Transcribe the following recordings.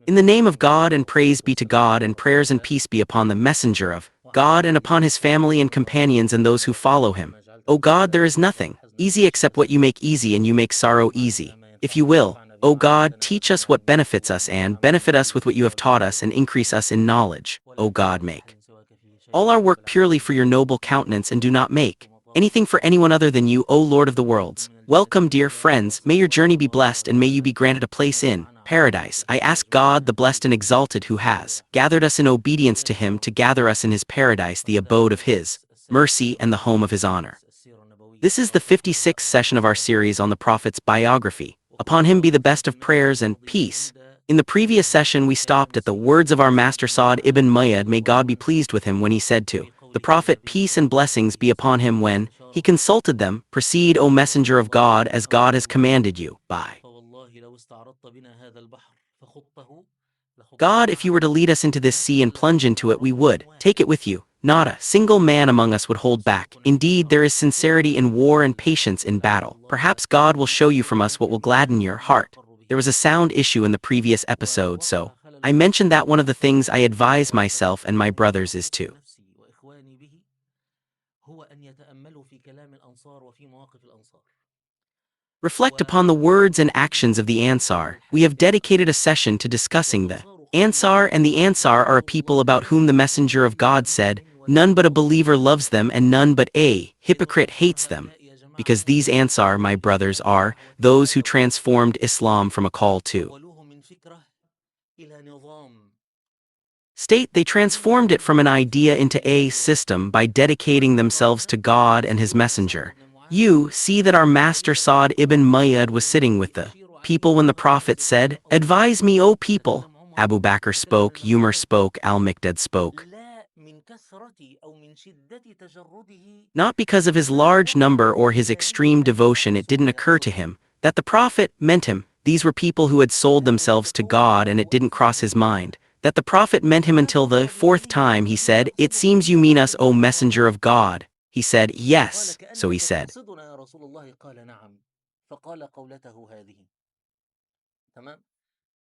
In the name of God, and praise be to God, and prayers and peace be upon the messenger of God and upon his family and companions and those who follow him. O God, there is nothing easy except what you make easy, and you make sorrow easy. If you will, O God, teach us what benefits us and benefit us with what you have taught us and increase us in knowledge. O God, make all our work purely for your noble countenance, and do not make anything for anyone other than you, O Lord of the worlds. Welcome, dear friends, may your journey be blessed and may you be granted a place in paradise. I ask God, the blessed and exalted, who has gathered us in obedience to him, to gather us in his paradise, the abode of his mercy and the home of his honor. This is the 56th session of our series on the Prophet's biography. Upon him be the best of prayers and peace. In the previous session we stopped at the words of our master Sa'd ibn Mu'adh, may God be pleased with him, when he said to the Prophet, peace and blessings be upon him, when he consulted them, proceed, O Messenger of God, as God has commanded you. By God, if you were to lead us into this sea and plunge into it, we would take it with you. Not a single man among us would hold back. Indeed, there is sincerity in war and patience in battle. Perhaps God will show you from us what will gladden your heart. There was a sound issue in the previous episode, so I mentioned that one of the things I advise myself and my brothers is to reflect upon the words and actions of the Ansar. We have dedicated a session to discussing the Ansar, and the Ansar are a people about whom the Messenger of God said, none but a believer loves them and none but a hypocrite hates them. Because these Ansar, my brothers, are those who transformed Islam from a call to state. They transformed it from an idea into a system by dedicating themselves to God and his messenger. You see that our master Sa'd ibn Mu'adh was sitting with the people when the Prophet said, advise me, O people. Abu Bakr spoke, Umar spoke, Al-Miqdad spoke. Not because of his large number or his extreme devotion, it didn't occur to him that the Prophet meant him. These were people who had sold themselves to God, and it didn't cross his mind that the Prophet meant him until the fourth time he said, it seems you mean us, O Messenger of God. He said, yes. So he said,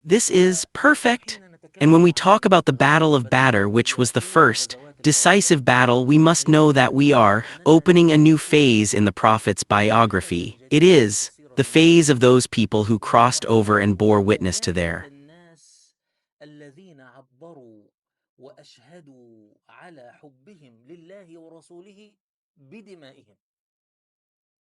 this is perfect. And when we talk about the Battle of Badr, which was the first decisive battle, we must know that we are opening a new phase in the Prophet's biography. It is the phase of those people who crossed over and bore witness to their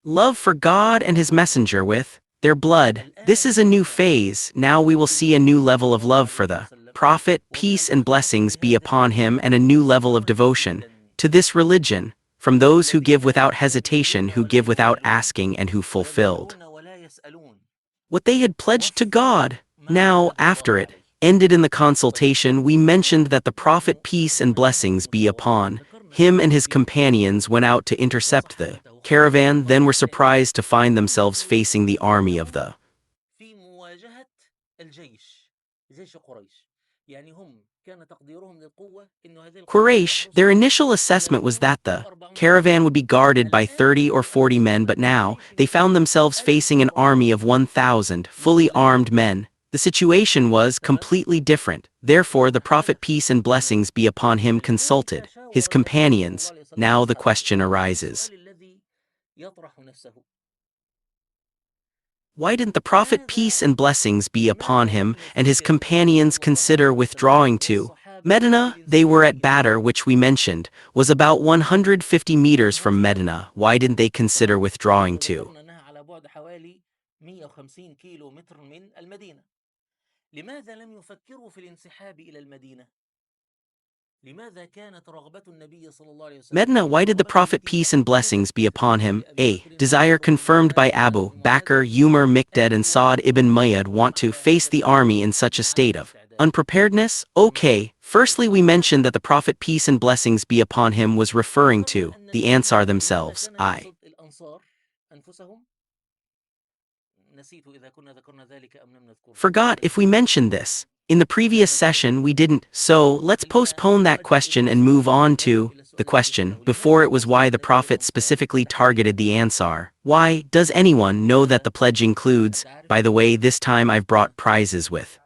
love for God and his messenger with their blood. This is a new phase. Now we will see a new level of love for the Prophet, peace and blessings be upon him, and a new level of devotion to this religion from those who give without hesitation, who give without asking, and who fulfilled what they had pledged to God. Now, after it ended in the consultation, we mentioned that the Prophet, peace and blessings be upon him, and his companions went out to intercept the caravan, then were surprised to find themselves facing the army of the Quraysh. Their initial assessment was that the caravan would be guarded by 30 or 40 men, but now they found themselves facing an army of 1,000 fully armed men. The situation was completely different. Therefore, the Prophet, peace and blessings be upon him, consulted his companions. Now the question arises, why didn't the Prophet, peace and blessings be upon him, and his companions consider withdrawing to Medina? They were at Badr, which we mentioned was about 150 meters from Medina. Why didn't they consider withdrawing to Medina? Why did the Prophet, peace and blessings be upon him, a desire confirmed by Abu Bakr, Umar, Miqdad and Sa'd ibn Mu'adh, want to face the army in such a state of unpreparedness? Okay, firstly we mentioned that the Prophet, peace and blessings be upon him, was referring to the Ansar themselves. I forgot if we mentioned this in the previous session. We didn't, so let's postpone that question and move on to the question before it was why the Prophet specifically targeted the Ansar. Why? Does anyone know that the pledge includes, by the way, this time I've brought prizes with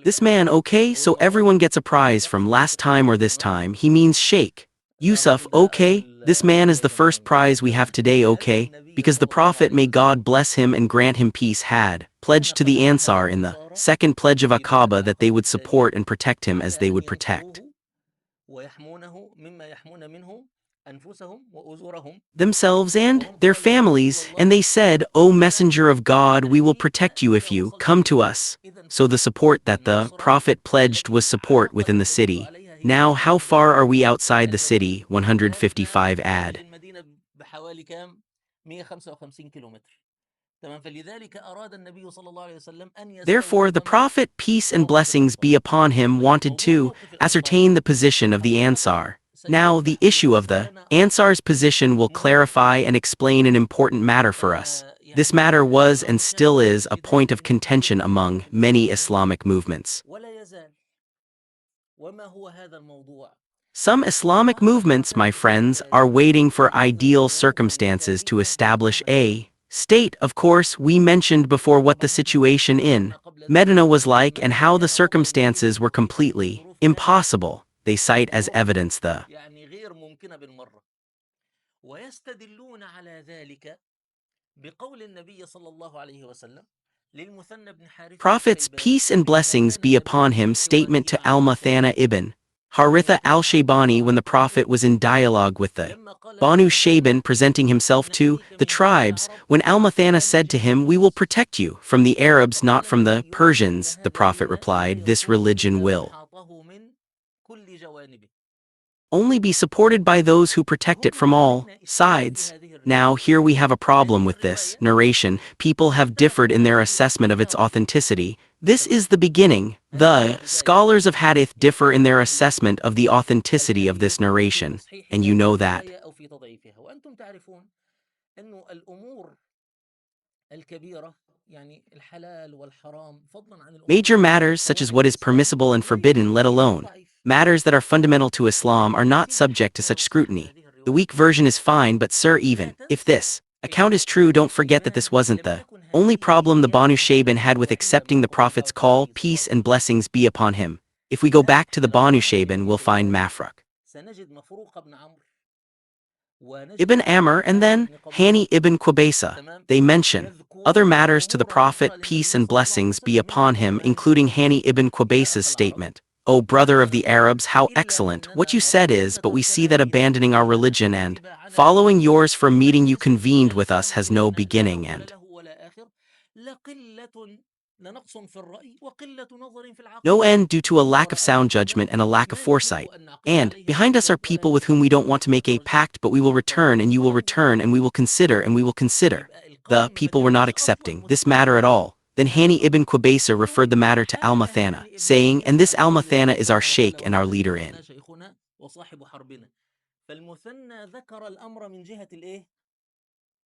This man okay, so everyone gets a prize from last time or this time, he means Sheikh Yusuf okay, this man is the first prize we have today okay, because the Prophet may God bless him and grant him peace had pledged to the Ansar in the second pledge of Aqaba that they would support and protect him as they would protect themselves and their families, and they said, O Messenger of God, we will protect you if you come to us. So the support that the Prophet pledged was support within the city. Now how far are we outside the city? 155 add. Therefore the Prophet, peace and blessings be upon him, wanted to ascertain the position of the Ansar. Now the issue of the Ansar's position will clarify and explain an important matter for us. This matter was and still is a point of contention among many Islamic movements. Some Islamic movements, my friends, are waiting for ideal circumstances to establish a state. Of course, we mentioned before what the situation in Medina was like and how the circumstances were completely impossible. They cite as evidence the Prophet's peace and blessings be upon him statement to Al-Muthana ibn Haritha al-Shaybani when the Prophet was in dialogue with the Banu Shayban, presenting himself to the tribes, when Al-Muthana said to him, we will protect you from the Arabs, not from the Persians. The Prophet replied, this religion will only be supported by those who protect it from all sides. Now here we have a problem with this narration. People have differed in their assessment of its authenticity. This is the beginning. The scholars of Hadith differ in their assessment of the authenticity of this narration, and you know that. Major matters such as what is permissible and forbidden, let alone matters that are fundamental to Islam, are not subject to such scrutiny. The weak version is fine, but sir, even if this account is true, don't forget that this wasn't the only problem the Banu Shayban had with accepting the Prophet's call, peace and blessings be upon him. If we go back to the Banu Shayban, we'll find Mafruk Ibn Amr and then Hani ibn Qubaysa. They mention other matters to the Prophet, peace and blessings be upon him, including Hani ibn Qubaysa's statement, O brother of the Arabs, how excellent what you said is, but we see that abandoning our religion and following yours for a meeting you convened with us has no beginning and no end, due to a lack of sound judgment and a lack of foresight. And behind us are people with whom we don't want to make a pact, but we will return and you will return and we will consider and we will consider. The people were not accepting this matter at all. Then Hani ibn Qubaysa referred the matter to Al-Muthana, saying, and this Al-Muthana is our sheikh and our leader in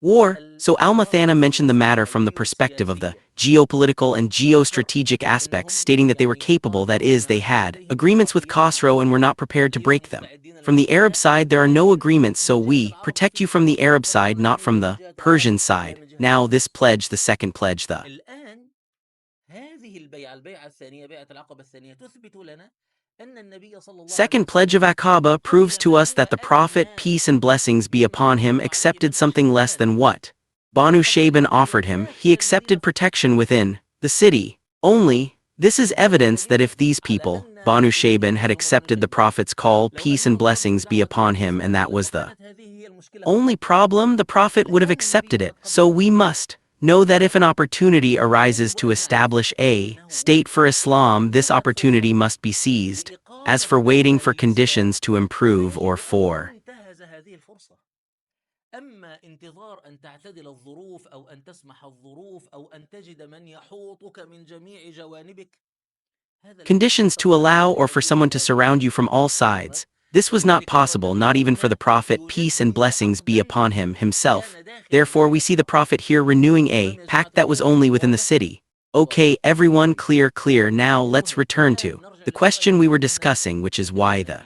war. So Al-Muthana mentioned the matter from the perspective of the geopolitical and geostrategic aspects, stating that they were capable, that is, they had agreements with Khosrow and were not prepared to break them. From the Arab side there are no agreements, so we protect you from the Arab side, not from the Persian side. Now this pledge, the second pledge, the second pledge of Aqaba, proves to us that the Prophet, peace and blessings be upon him, accepted something less than what Banu Shayban offered him. He accepted protection within the city only. This is evidence that if these people, Banu Shayban, had accepted the Prophet's call, peace and blessings be upon him, and that was the only problem, the Prophet would have accepted it. So we must know that if an opportunity arises to establish a state for Islam, this opportunity must be seized. As for waiting for conditions to improve or for conditions to allow or for someone to surround you from all sides, this was not possible, not even for the Prophet, peace and blessings be upon him, himself. Therefore we see the Prophet here renewing a pact that was only within the city. Okay, everyone, clear. Now let's return to the question we were discussing, which is why the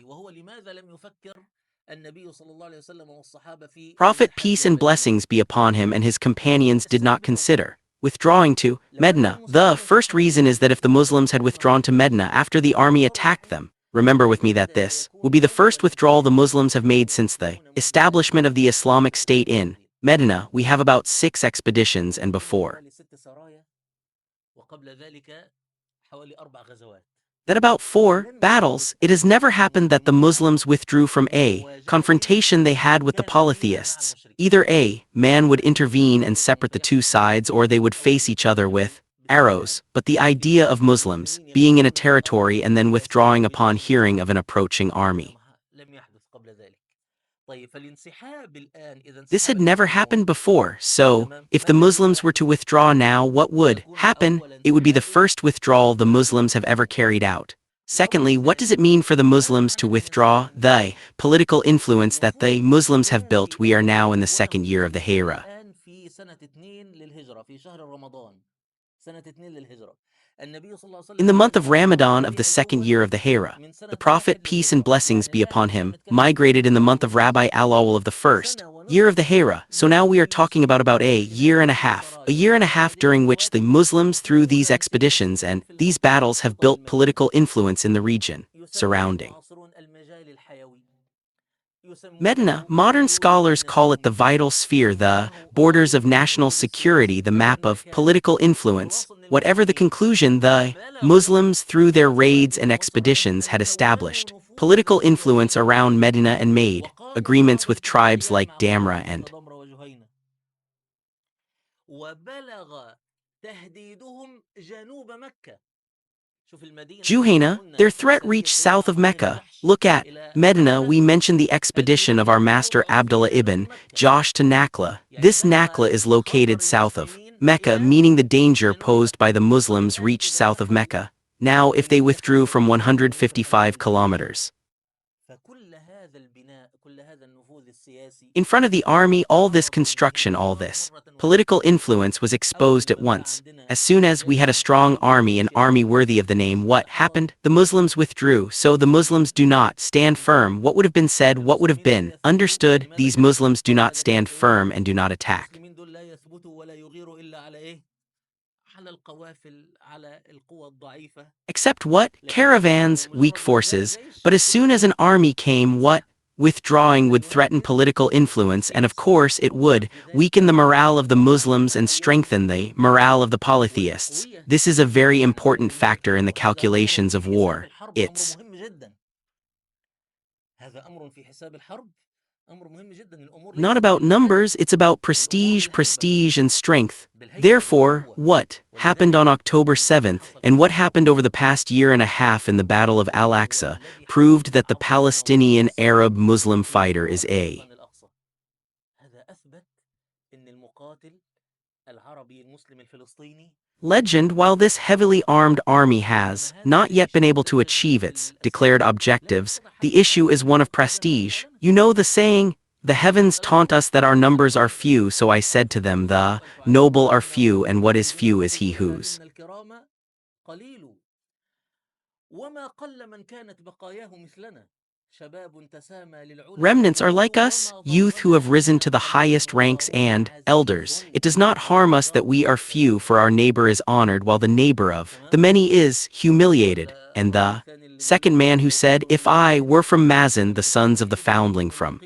Prophet peace and blessings be upon him and his companions did not consider withdrawing to Medina. The first reason is that if the Muslims had withdrawn to Medina after the army attacked them, remember with me that this will be the first withdrawal the Muslims have made since the establishment of the Islamic State in Medina. We have about 6 expeditions and before that about 4 battles. It has never happened that the Muslims withdrew from a confrontation they had with the polytheists. Either a man would intervene and separate the two sides, or they would face each other with arrows. But the idea of Muslims being in a territory and then withdrawing upon hearing of an approaching army, this had never happened before. So, if the Muslims were to withdraw now, what would happen? It would be the first withdrawal the Muslims have ever carried out. Secondly, what does it mean for the Muslims to withdraw? The political influence that the Muslims have built. We are now in the 2nd year of the Hijrah. In the month of Ramadan of the 2nd year of the Hijrah, the Prophet, peace and blessings be upon him, migrated in the month of Rabi al-Awwal of the 1st year of the Hijrah. So now we are talking about a year and a half during which the Muslims, through these expeditions and these battles, have built political influence in the region surrounding Medina. Modern scholars call it the vital sphere, the borders of national security, the map of political influence. Whatever the conclusion, the Muslims, through their raids and expeditions, had established political influence around Medina and made agreements with tribes like Damra and Juhayna. Their threat reached south of Mecca. Look at Medina. We mentioned the expedition of our master Abdullah ibn Josh to Nakhla. This Nakhla is located south of Mecca, meaning the danger posed by the Muslims reached south of Mecca. Now, if they withdrew from 155 kilometers in front of the army, all this construction, all this political influence was exposed at once. As soon as we had a strong army, an army worthy of the name, what happened? The Muslims withdrew. So the Muslims do not stand firm. What would have been said? What would have been understood? These Muslims do not stand firm and do not attack. Except what? Caravans, weak forces. But as soon as an army came, what? Withdrawing would threaten political influence, and of course it would weaken the morale of the Muslims and strengthen the morale of the polytheists. This is a very important factor in the calculations of war. It's not about numbers, it's about prestige and strength. Therefore, what happened on October 7th, and what happened over the past year and a half in the Battle of Al-Aqsa, proved that the Palestinian Arab-Muslim fighter is a legend. While this heavily armed army has not yet been able to achieve its declared objectives, the issue is one of prestige. You know the saying, the heavens taunt us that our numbers are few, so I said to them, the noble are few, and what is few is he whose remnants are like us, youth who have risen to the highest ranks, and elders. It does not harm us that we are few, for our neighbor is honored while the neighbor of the many is humiliated. And the second man who said, if I were from Mazin, the sons of the foundling from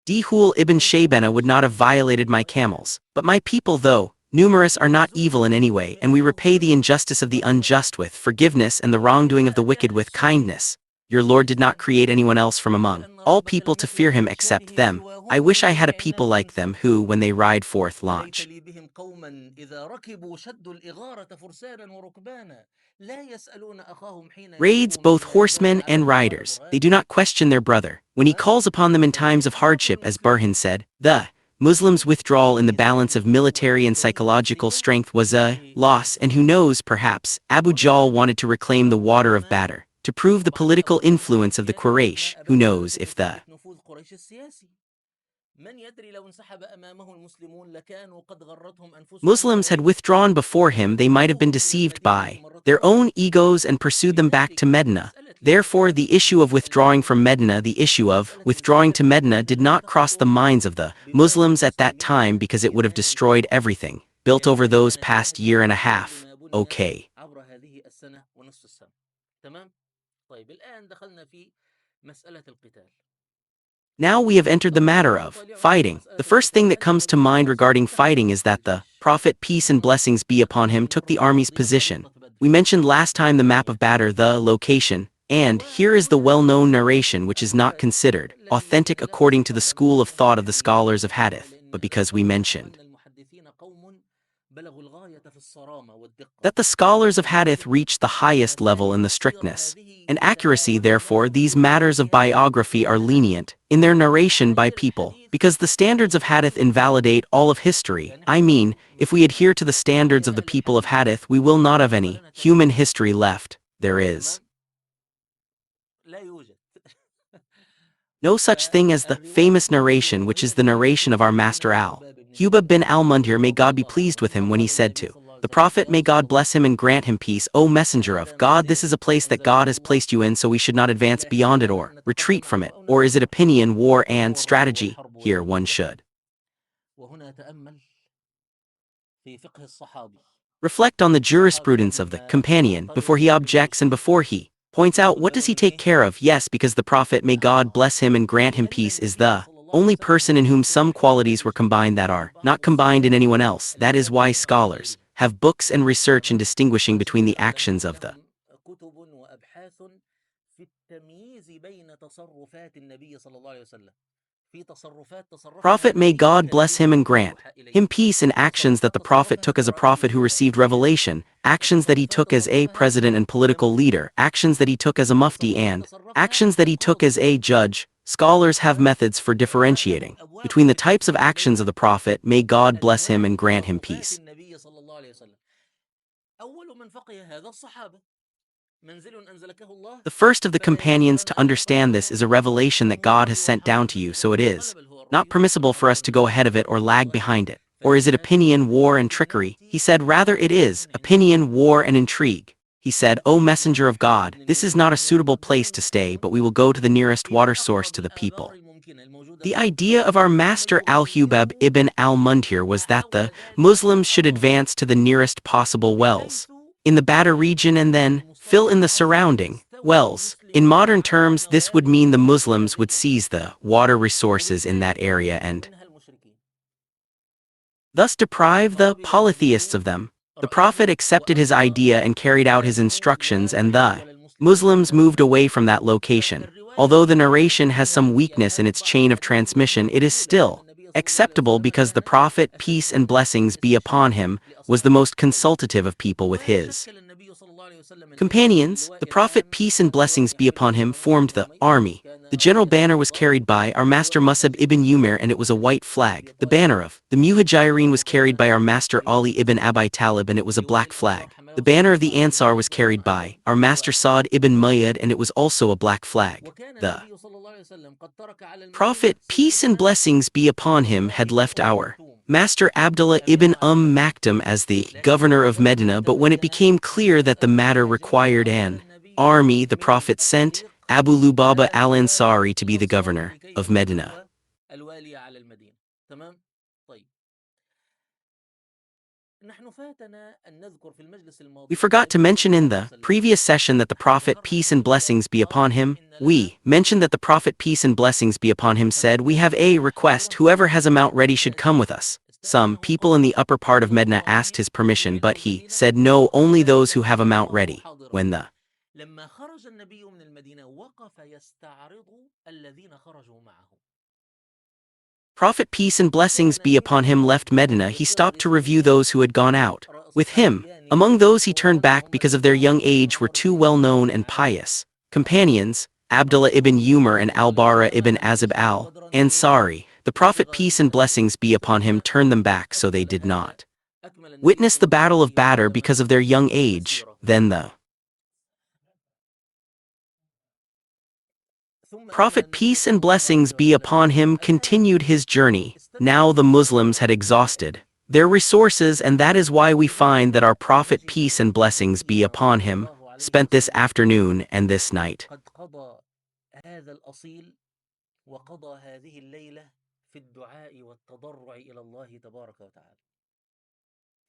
Dihul ibn Shaybana would not have violated my camels. But my people, though numerous, are not evil in any way, and we repay the injustice of the unjust with forgiveness and the wrongdoing of the wicked with kindness. Your Lord did not create anyone else from among all people to fear him except them. I wish I had a people like them who, when they ride forth, launch raids, both horsemen and riders. They do not question their brother when he calls upon them in times of hardship. As Burhan said, the Muslims' withdrawal in the balance of military and psychological strength was a loss, and who knows, perhaps Abu Jahl wanted to reclaim the water of Badr to prove the political influence of the Quraysh. Who knows if the Muslims had withdrawn before him, they might have been deceived by their own egos and pursued them back to Medina. Therefore, the issue of withdrawing from Medina, the issue of withdrawing to Medina did not cross the minds of the Muslims at that time because it would have destroyed everything built over those past year and a half. Okay. Now we have entered the matter of fighting. The first thing that comes to mind regarding fighting is that the Prophet, peace and blessings be upon him, took the army's position. We mentioned last time the map of Badr, the location, and here is the well-known narration which is not considered authentic according to the school of thought of the scholars of hadith, but because we mentioned that the scholars of hadith reached the highest level in the strictness and accuracy. Therefore, these matters of biography are lenient in their narration by people, because the standards of hadith invalidate all of history. I mean, if we adhere to the standards of the people of hadith, we will not have any human history left. There is no such thing as the famous narration, which is the narration of our master Al-Hubab bin al-Mundhir, may God be pleased with him, when he said to the Prophet, may God bless him and grant him peace, O Messenger of God, this is a place that God has placed you in, so we should not advance beyond it or retreat from it. Or is it opinion, war and strategy? Here one should reflect on the jurisprudence of the companion before he objects and before he points out what does he take care of. Yes, because the Prophet, may God bless him and grant him peace, is the only person in whom some qualities were combined that are not combined in anyone else. That is why scholars have books and research in distinguishing between the actions of the Prophet, may God bless him and grant him peace, and actions that the Prophet took as a prophet who received revelation, actions that he took as a president and political leader, actions that he took as a mufti, and actions that he took as a judge. Scholars have methods for differentiating between the types of actions of the Prophet, may God bless him and grant him peace. The first of the companions to understand this is a revelation that God has sent down to you, so it is not permissible for us to go ahead of it or lag behind it. Or is it opinion, war and trickery? He said, rather it is opinion, war and intrigue. He said, O Messenger of God, this is not a suitable place to stay, but we will go to the nearest water source to the people. The idea of our master Al-Hubab ibn al-Mundhir was that the Muslims should advance to the nearest possible wells in the Badr region and then fill in the surrounding wells. In modern terms, this would mean the Muslims would seize the water resources in that area and thus deprive the polytheists of them. The Prophet accepted his idea and carried out his instructions, and the Muslims moved away from that location. Although the narration has some weakness in its chain of transmission, it is still acceptable because the Prophet, peace and blessings be upon him, was the most consultative of people with his companions. The Prophet, peace and blessings be upon him, formed the army. The general banner was carried by our master Musab ibn Umair, and it was a white flag. The banner of the Muhajirin was carried by our master Ali ibn Abi Talib, and it was a black flag. The banner of the Ansar was carried by our master Sa'd ibn Mu'adh, and it was also a black flag. The Prophet, peace and blessings be upon him, had left our Master Abdullah ibn Maktum as the governor of Medina, but when it became clear that the matter required an army, the Prophet sent Abu Lubaba al-Ansari to be the governor of Medina. We forgot to mention in the previous session that the Prophet, peace and blessings be upon him, we mentioned that the Prophet, peace and blessings be upon him, said, we have a request, whoever has a mount ready should come with us. Some people in the upper part of Medina asked his permission, but he said no, only those who have a mount ready. When the Prophet, peace and blessings be upon him, left Medina, he stopped to review those who had gone out with him. Among those he turned back because of their young age were two well-known and pious companions, Abdullah ibn Umar and Al-Bara ibn Azib al-Ansari. The Prophet, peace and blessings be upon him, turned them back so they did not witness the battle of Badr because of their young age. Then the Prophet peace and blessings be upon him continued his journey. Now the Muslims had exhausted their resources, and that is why we find that our Prophet peace and blessings be upon him spent this afternoon and this night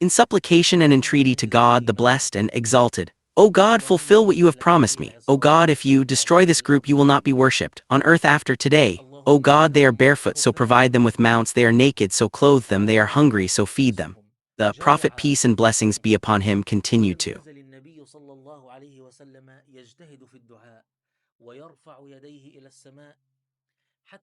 in supplication and entreaty to God the blessed and exalted. O God, fulfill what you have promised me. O God, if you destroy this group you will not be worshipped on earth after today. O God, they are barefoot, so provide them with mounts, they are naked, so clothe them, they are hungry, so feed them. The Prophet peace and blessings be upon him continued to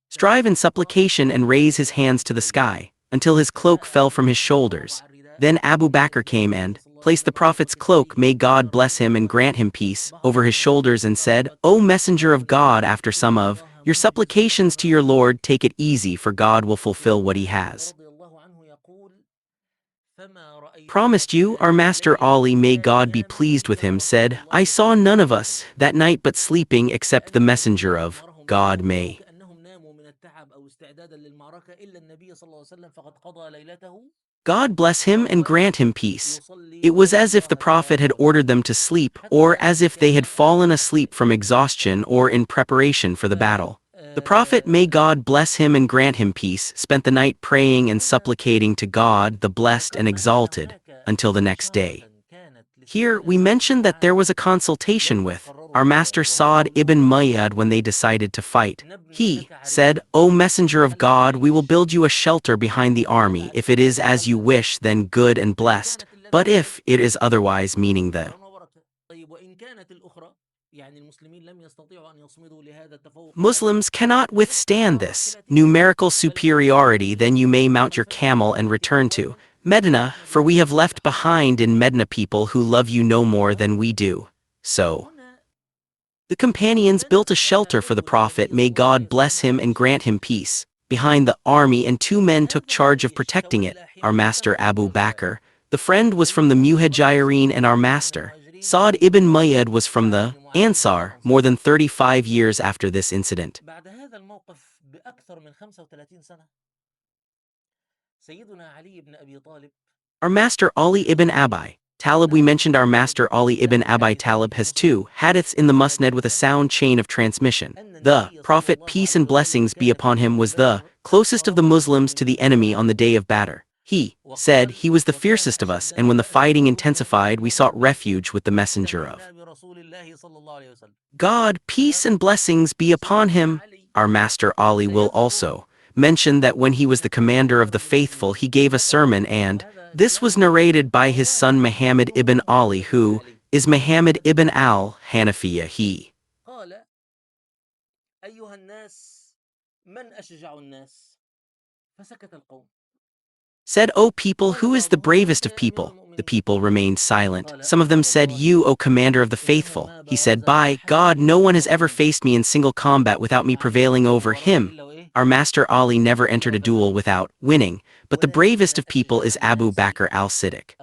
strive in supplication and raise his hands to the sky, until his cloak fell from his shoulders. Then Abu Bakr came and placed the Prophet's cloak, may God bless him and grant him peace, over his shoulders, and said, O Messenger of God, after some of your supplications to your Lord, take it easy, for God will fulfill what he has promised you. Our Master Ali, may God be pleased with him, said, I saw none of us that night but sleeping except the Messenger of God, may God bless him and grant him peace. It was as if the Prophet had ordered them to sleep, or as if they had fallen asleep from exhaustion or in preparation for the battle. The Prophet, may God bless him and grant him peace, spent the night praying and supplicating to God, the blessed and exalted, until the next day. Here, we mention that there was a consultation with our master Sa'd ibn Mu'adh when they decided to fight. He said, O Messenger of God, we will build you a shelter behind the army. If it is as you wish, then good and blessed. But if it is otherwise, meaning the Muslims cannot withstand this numerical superiority, then you may mount your camel and return to Medina, for we have left behind in Medina people who love you no more than we do. So the companions built a shelter for the Prophet, may God bless him and grant him peace, behind the army, and 2 men took charge of protecting it. Our master Abu Bakr, the friend, was from the Muhajirin, and our master Sa'd ibn Mu'adh was from the Ansar, more than 35 years after this incident. Our master Ali ibn Abi Talib, we mentioned our master Ali ibn Abi Talib has 2 hadiths in the Musnad with a sound chain of transmission. The Prophet, peace and blessings be upon him, was the closest of the Muslims to the enemy on the day of Badr. He said he was the fiercest of us, and when the fighting intensified, we sought refuge with the Messenger of God, peace and blessings be upon him. Our master Ali will also mention that when he was the commander of the faithful, he gave a sermon, and this was narrated by his son Muhammad ibn Ali, who is Muhammad ibn al-Hanafiyyah. He said, O people, who is the bravest of people? The people remained silent. Some of them said, You, O commander of the faithful. He said, By God, no one has ever faced me in single combat without me prevailing over him. Our master Ali never entered a duel without winning, but the bravest of people is Abu Bakr al-Siddiq.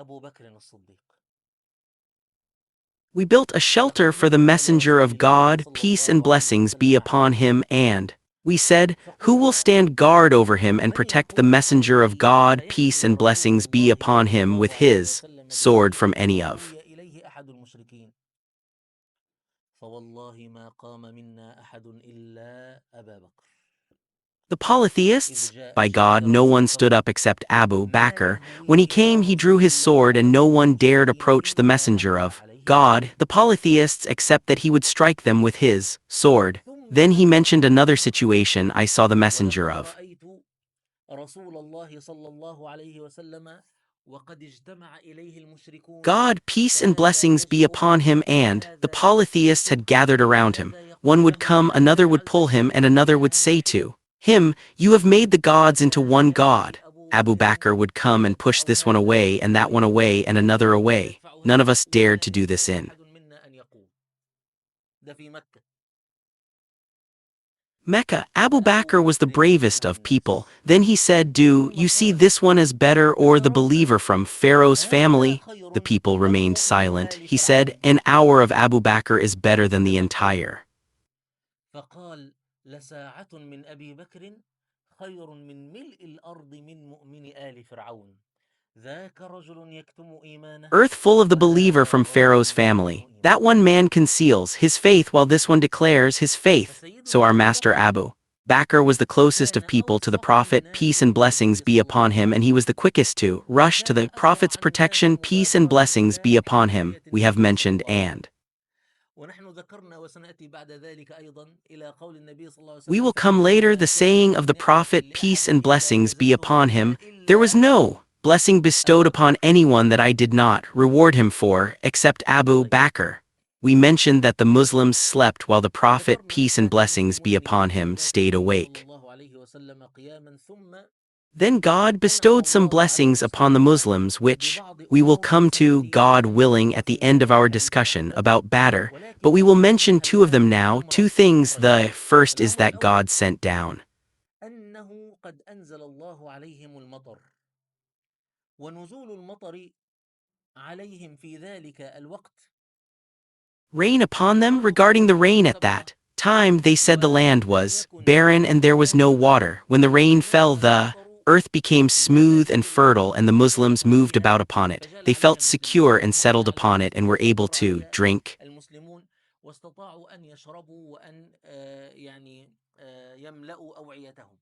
We built a shelter for the Messenger of God, peace and blessings be upon him, and we said, Who will stand guard over him and protect the Messenger of God, peace and blessings be upon him, with his sword from any of the polytheists? By God, no one stood up except Abu Bakr. When he came, he drew his sword, and no one dared approach the Messenger of God, the polytheists, except that he would strike them with his sword. Then he mentioned another situation. I saw the Messenger of God, peace and blessings be upon him, and the polytheists had gathered around him. One would come, another would pull him, and another would say to him, You have made the gods into one god. Abu Bakr would come and push this one away and that one away and another away. None of us dared to do this in Mecca. Abu Bakr was the bravest of people. Then he said, Do you see this one as better, or the believer from Pharaoh's family? The people remained silent. He said, An hour of Abu Bakr is better than the entire لساعة من أبي بكر خير من ملء الأرض من مؤمن آل فرعون ذاك رجل يكتم إيمانه Earth full of the believer وهذا from رجل Pharaoh's يظهر family. That إيمانه. one man conceals his faith while this one declares his faith. So فسيدنا our أبو master بكر Abu Bakr was the closest كان of people to the أوثق Prophet, الناس peace and blessings بالنبي be صلى upon الله him, and he عليه was the وسلم quickest to rush to وكان the Prophet's أسرع الناس protection, peace and مبادرة blessings be بذلك upon him. لحماية We have النبي صلى mentioned الله عليه and. وسلم. ونحن ذكرنا وسنأتي بعد ذلك أيضا إلى قول النبي صلى الله عليه We وسلم will come فإنه later ما the كان saying of من the نعمة Prophet, peace لأحد and إلا blessings be يزيدها upon فيها him. There was إلا no blessing bestowed أبا upon بكر. anyone that I did not reward him for, except Abu طيب Bakr. We mentioned that the Muslims slept while the Prophet, ذكرنا peace and كان blessings be المسلمون upon في him, وفاة stayed النبي صلى awake. الله عليه وسلم قياما ثم Then God أنعم bestowed some الله على blessings upon the المسلمين Muslims which ببعض we will أمور come to, God سيأتي willing, at the end of our discussion البحث about Badr, but we ولكن will أهم mention two of them هذا now. أمران Two things. أمرين. The first is الأمر that الأول God sent down أنه قد أنزل الله عليهم المطر ونزول المطر عليهم في ذلك الوقت rain upon them. أمر Regarding the rain at سبق that time, they said the land ولم was يكن barren and there was no ذلك water. When the rain حتى fell, نزل the المطر earth became في smooth مكة and fertile, and the Muslims moved وأطرافها about upon it. فجال They felt عليها secure المسلمون and مر settled عليها upon it and were المسلمون able مر to عليها drink. المسلمون واستطاعوا أن يشربوا وأن يعني يملأوا أوعيتهم.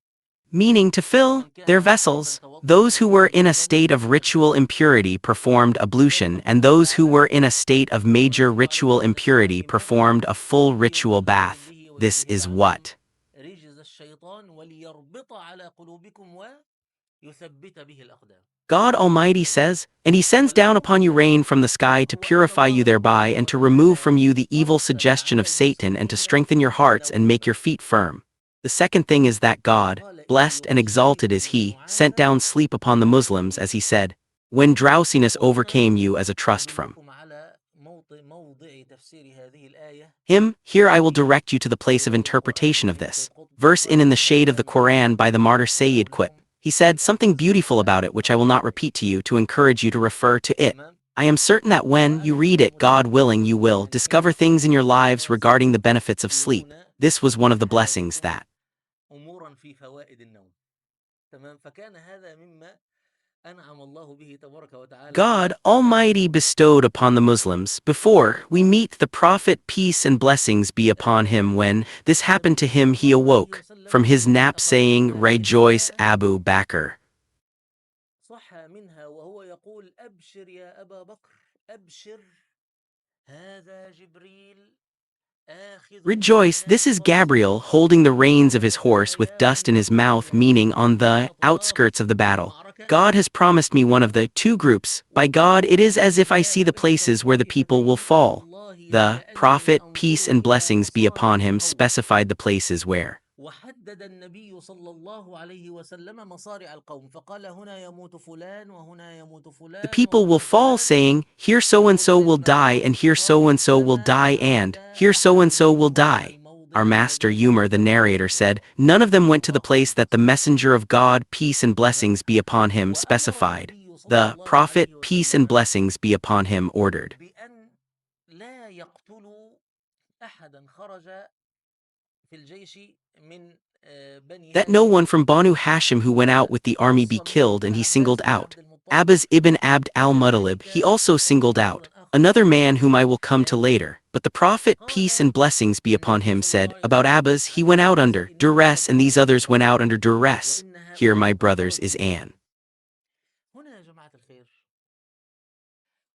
Meaning to fill فمن their كان محتاجا vessels. توضأ Those who were ومن in a كان state of محتاجا ritual impurity performed ablution, and واتقوا those الله who على were in a state of major والرسول عليه ritual الصلاة والسلام impurity في مكة performed a full ritual ليطهركم bath. به This وليذهب is عنكم what رجز الشيطان وليربط على قلوبكم ويثبت به الأقدام. God Almighty طيب says, and He sends down upon you والمقصد rain from the sky to هو أن purify you الله thereby and تبارك to remove وتعالى from you the evil أرسل suggestion of على Satan and to المسلمين strengthen your hearts and make your النوائب. feet firm. The second thing is that God, قال إذ blessed and exalted is يغشيكم He, sent النعاس down sleep upon the Muslims, as He said, when drowsiness وهنا overcame you as a trust from أدلكم على موضع تفسير هذه الآية Him. Here I will في direct you to the place of القرآن interpretation of الكريم. this. سيد قطب Verse in the قال shade of هذا the ما Quran by the martyr ذكره Sayyid quip. لكم He said في something تفسير beautiful about الآية it which I will not المباركة. repeat to you to encourage you to refer to it. تمام. I am certain that when you read وأنا it, God willing, you will متأكد من discover أن things in your كثيرا من lives الناس regarding the benefits of sleep. يرون This was one of the blessings بحياتكم that أمورا في فوائد النوم. تمام. فكان هذا مما أنعم الله به تبارك وتعالى God على Almighty المسلمين. bestowed upon the Muslims. Before we meet the Prophet, peace and blessings be upon him, when this happened to النبي him, صلى he الله عليه awoke from وسلم his nap أخرج saying, منها Rejoice, حديثا Abu Bakr. صح منها وهو يقول أبشر يا أبا بكر أبشر هذا جبريل آخذ Rejoice, this is Gabriel بناصيتي holding the reins of his horse with ورايات dust in his mouth, المسلمين meaning on the حين outskirts of the تراءوا في battle. المعركة. God has promised me one of the two groups. By God, it is as if I see the places where the people will fall. والله The لكأني Prophet, peace أنظر and إلى blessings be upon مصارع him, القوم. specified the places where وحدد النبي صلى الله عليه وسلم مصارع القوم فقال هنا يموت فلان وهنا يموت the فلان people will وهنا fall, فلان. saying, Here so and so will وضربنا die, and here بأطراف so and so will السماء die, and حتى here so and so will أحدهم على die. الموضع Our master الذي Umar, the حدده narrator, الله. said, None of them صلى went to the الله place عليه that the وسلم. messenger of God, peace and تمام. blessings be upon him, وأمر specified. النبي صلى The الله Prophet, عليه peace and وسلم blessings be upon him, ordered بأن لا يقتلوا أحدا خرج في الجيش من بني that no هاشم one from Banu Hashim who went out with the army be وخص منهم killed, and he singled العباس بن out عبد المطلب. Abbas ibn Abd al-Muttalib. He وكذلك also ذكرنا singled out رجلا آخر another اسمه man whom I will come to هاشم. later. But the Prophet, peace قال and blessings be upon النبي him, صلى الله said عليه about وسلم Abbas, he عن went out عباس under إنهم duress, قد and these خرجوا others went out قتلى under duress. وإن Here, my هؤلاء قد brothers, خرجوا is قتلى. Anne. هنا يا جماعة الخير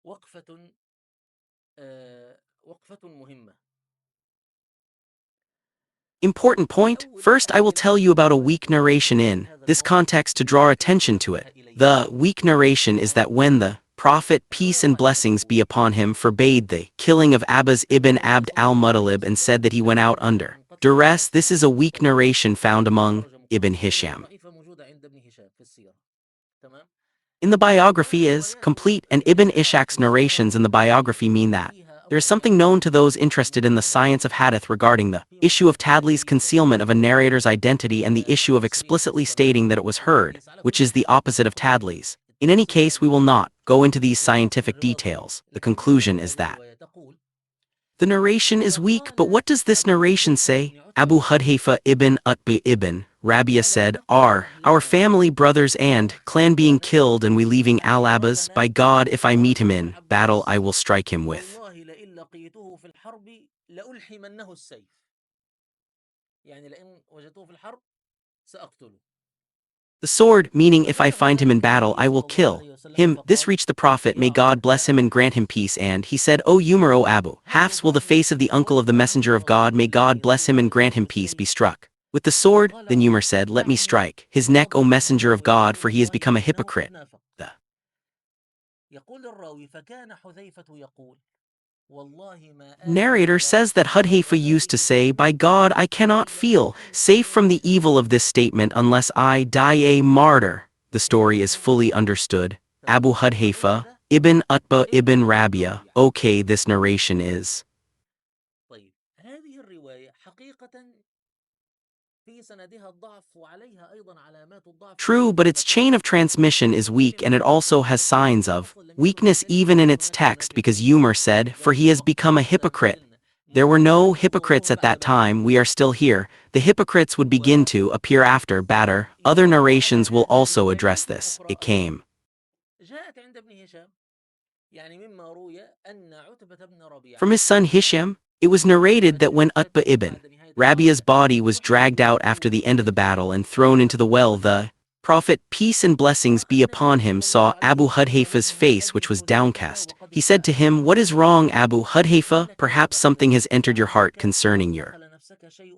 وقفة وقفة مهمة. Important point. First, I will tell you about a weak narration in this context to draw attention to it. The weak narration is that when the Prophet, peace and blessings be upon him, forbade the killing of Abbas ibn Abd al-Muttalib and said that he went out under duress, this is a weak narration found among Ibn Hisham. In the biography is complete, and Ibn Ishaq's narrations in the biography mean that there is something known to those interested in the science of hadith regarding the issue of Tadli's concealment of a narrator's identity and the issue of explicitly stating that it was heard, which is the opposite of Tadli's. In any case, we will not go into these scientific details. The conclusion is that The narration is weak, but what does this narration say? Abu Hudhayfa ibn Utbah ibn Rabia said, our family, brothers and clan being killed and we leaving Al-Abbas, by God, if I meet him in battle I will strike him with والله لئن لقيته في الحرب لألحمنه السيف. يعني لئن وجدته في الحرب سأقتله. the sword, meaning if I فبلغ find him in ذلك battle النبي I will صلى الله kill عليه وسلم him. This فقال: reached the Prophet, may يا God bless him عتبة and grant him peace, and he said, O Umar, O Abu Hafs, will the face of the uncle of the Messenger of God, may God bless him and grant him peace, be struck with the sword? فقال Then Umar عمر: said, let me دعني strike his neck, O فوضع Messenger of يده God, ويقول for he has والله become a إنه قد hypocrite. نافق. يقول الراوي: فكان حذيفة يقول: والله ما آمن Narrator على says that نفسه غير Hudhayfa used to هذه say, الكلمة by God, I cannot إلا feel أن safe from يقتلني the evil شهيدا. of this statement unless I die a martyr. The story is fully understood. Abu Hudhayfa ibn Utbah ibn Rabia. Okay, this narration is طيب، هذه الرواية حقيقة في سندها الضعف وعليها أيضا علامات الضعف true, but its chain of transmission is weak and it also has signs of weakness even in its text, because Umar said, for he has become a hypocrite. There were no hypocrites at that time, we are still here. The hypocrites would begin to appear after Badr. Other narrations will also address this. It came جاءت عند ابن هشام، يعني مما روي أن عتبة بن from ربيعة his son لما Hisham. It was narrated that when Utbah استشهد ibn بعد نهاية Rabia's المعركة body was وحمل dragged out له after the end of the إلى battle and thrown into the well, the Prophet, peace and blessings رأى be upon النبي him, صلى الله saw عليه Abu وسلم Hudhayfa's وجه face, which أبي was حذيفة downcast. وقد He said to ابتاع. him, what is wrong, Abu Hudhayfa? ما لك يا Perhaps أبا something has حذيفة entered your heart أعجبك concerning أو your دخل نفسك شيء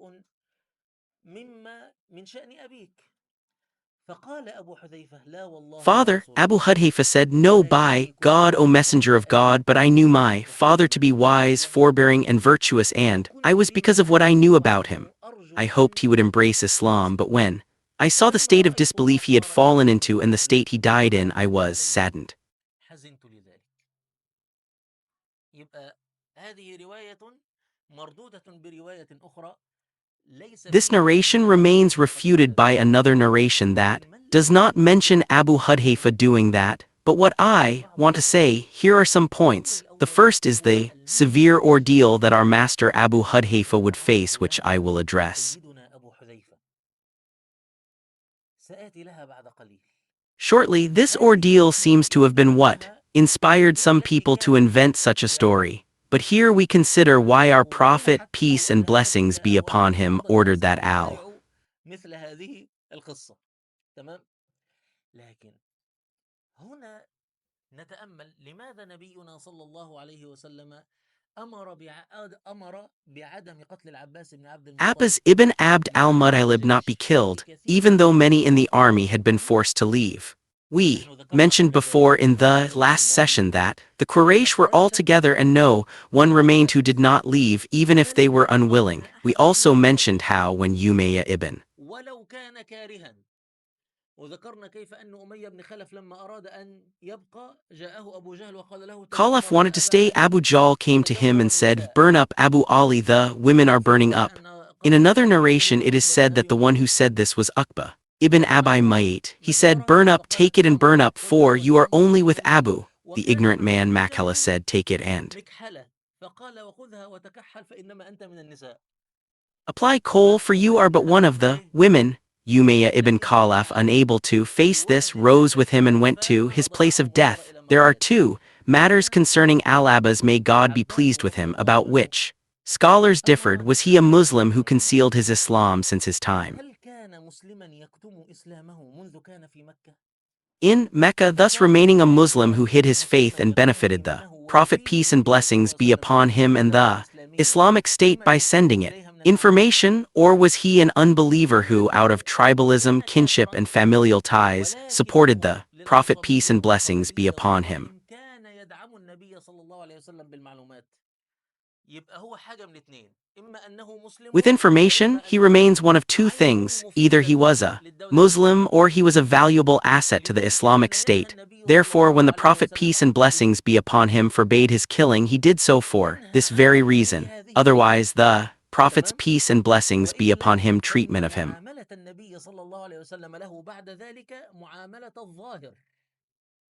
مما من شأن أبيك؟ فقال أبو حذيفة: لا والله يا father. رسول Abu الله، Hudhayfa said, no, by ولكني كنت God, O أعلم Messenger أن of God, أبي but I knew my يحب father to be حكيما wise, forbearing, and virtuous, and I وكنت was because of إذا what I knew أسمع about him. عنه I أرجو hoped أن he would embrace Islam, but يسلم. when I saw the فلما state of رأيت ما disbelief he had صار fallen إليه into and the الأهل state he died in, وما I مات was عليه saddened. حزنت لذلك. يبقى هذه رواية مردودة برواية أخرى ليس This فيها narration ذكر أبي remains حذيفة refuted by بذلك. another narration that لكن ما does الذي not يدل mention Abu Hudhayfa doing that. But what I بعض want to say, العلماء؟ here are some الأمر points. The الأول first is هو the severe ordeal that our master Abu Hudhayfa would face, which I will address. سيدنا أبو حذيفة سآتي لها بعد قليل. Shortly, this هذه ordeal seems to القصة have been what ذكرها inspired some people to للحكاية invent such a يعني story. But here we consider why our Prophet, أوضحت peace أو and ألهمت blessings be upon وأوردت him, بعض ordered الناس that Al. ليخترعوا مثل هذه القصة. تمام؟ لكن هنا نتأمل لماذا نبينا صلى الله عليه وسلم أمر بعدم قتل العباس بن عبد المطلب Abbas ibn Abd مع al-Muttalib not be الجيش killed, بكثير even though من many in the الأمصار army had been والسهول. forced to leave. We ونحن ذكرنا mentioned قبل ذلك before in في the الدرس last الماضي session that the أن Quraysh were all قريشا together and no one remained who did not leave, even if they فلم were يبق unwilling. منها We أحد also إلا mentioned خالد how when Umayyah ibn ولو كان كارها. وذكرنا كيف أن أمية بن خلف لما أراد أن يبقى جاءه أبو جهل وقال له: Khalaf تذكر wanted يا to أبا stay. علي Abu Jahl came to him تكبر and said, النساء. burn up Abu Ali, the women are burning وذكرنا up. أن In قال another ذلك narration سيدنا it is عتبة بن said that أبي the one who معيط said this was Uqba ibn Abi ولما Mayt. He said, ذكرها burn up, take فقالت it and burn الأمر up, قل له for you are وسلم only with وتكحل. Abu. The وكان ignorant مع man أبي Makhala جهل said, take it and مكحلة فقال: وخذها وتكحل فإنما أنت من النساء. apply coal, for you are فأمية but one أخذ of the بيده women. Umayyah ibn لكن Khalaf, unable to face this, رواية rose with him ثالثة and went to his place ففضحه of وصار death. إلى There are مقتله. two matters هنا concerning Al-Abbas, may God be العباس pleased with رضي him, الله about عنه which scholars differed. أمر Was he a بكتمان Muslim who إسلامه. concealed his Islam since his time هل كان مسلما يكتم إسلامه منذ كان في مكة؟ in Mecca, thus أكان remaining a رسول Muslim who الله hid his faith and مستخفا benefited بما the أنه Prophet, وفي peace and به صلى الله blessings عليه be وسلم upon من him, and الدولة the الإسلامية Islamic State بما by sending يحتاج it إليها من المعلومات؟ information, or was he an unbeliever who, out of ولكنه tribalism, كان kinship, كافرا and familial ties, supported ولكنه the Prophet, peace and للعصبية blessings be والقبلية upon him? والرحم كان يدعم النبي صلى الله عليه وسلم بالمعلومات. يبقى هو حاجة من اتنين: إما أنه With مسلم information, وإما he أنه remains one of two عين things: either he مفيدة was a للدولة Muslim or he الإسلامية. was a valuable asset to the لذلك Islamic لما ينهى State. النبي صلى Therefore, when الله the عليه Prophet, وسلم peace عن and قتله blessings be upon him, forbade his killing, he did so for ينهى this عن very قتله reason. هذه الفئة. Otherwise, the Prophet's تمام؟ peace and blessings be upon وإلا him treatment فإن of him معاملة النبي صلى الله عليه وسلم له بعد ذلك معاملة الظاهر.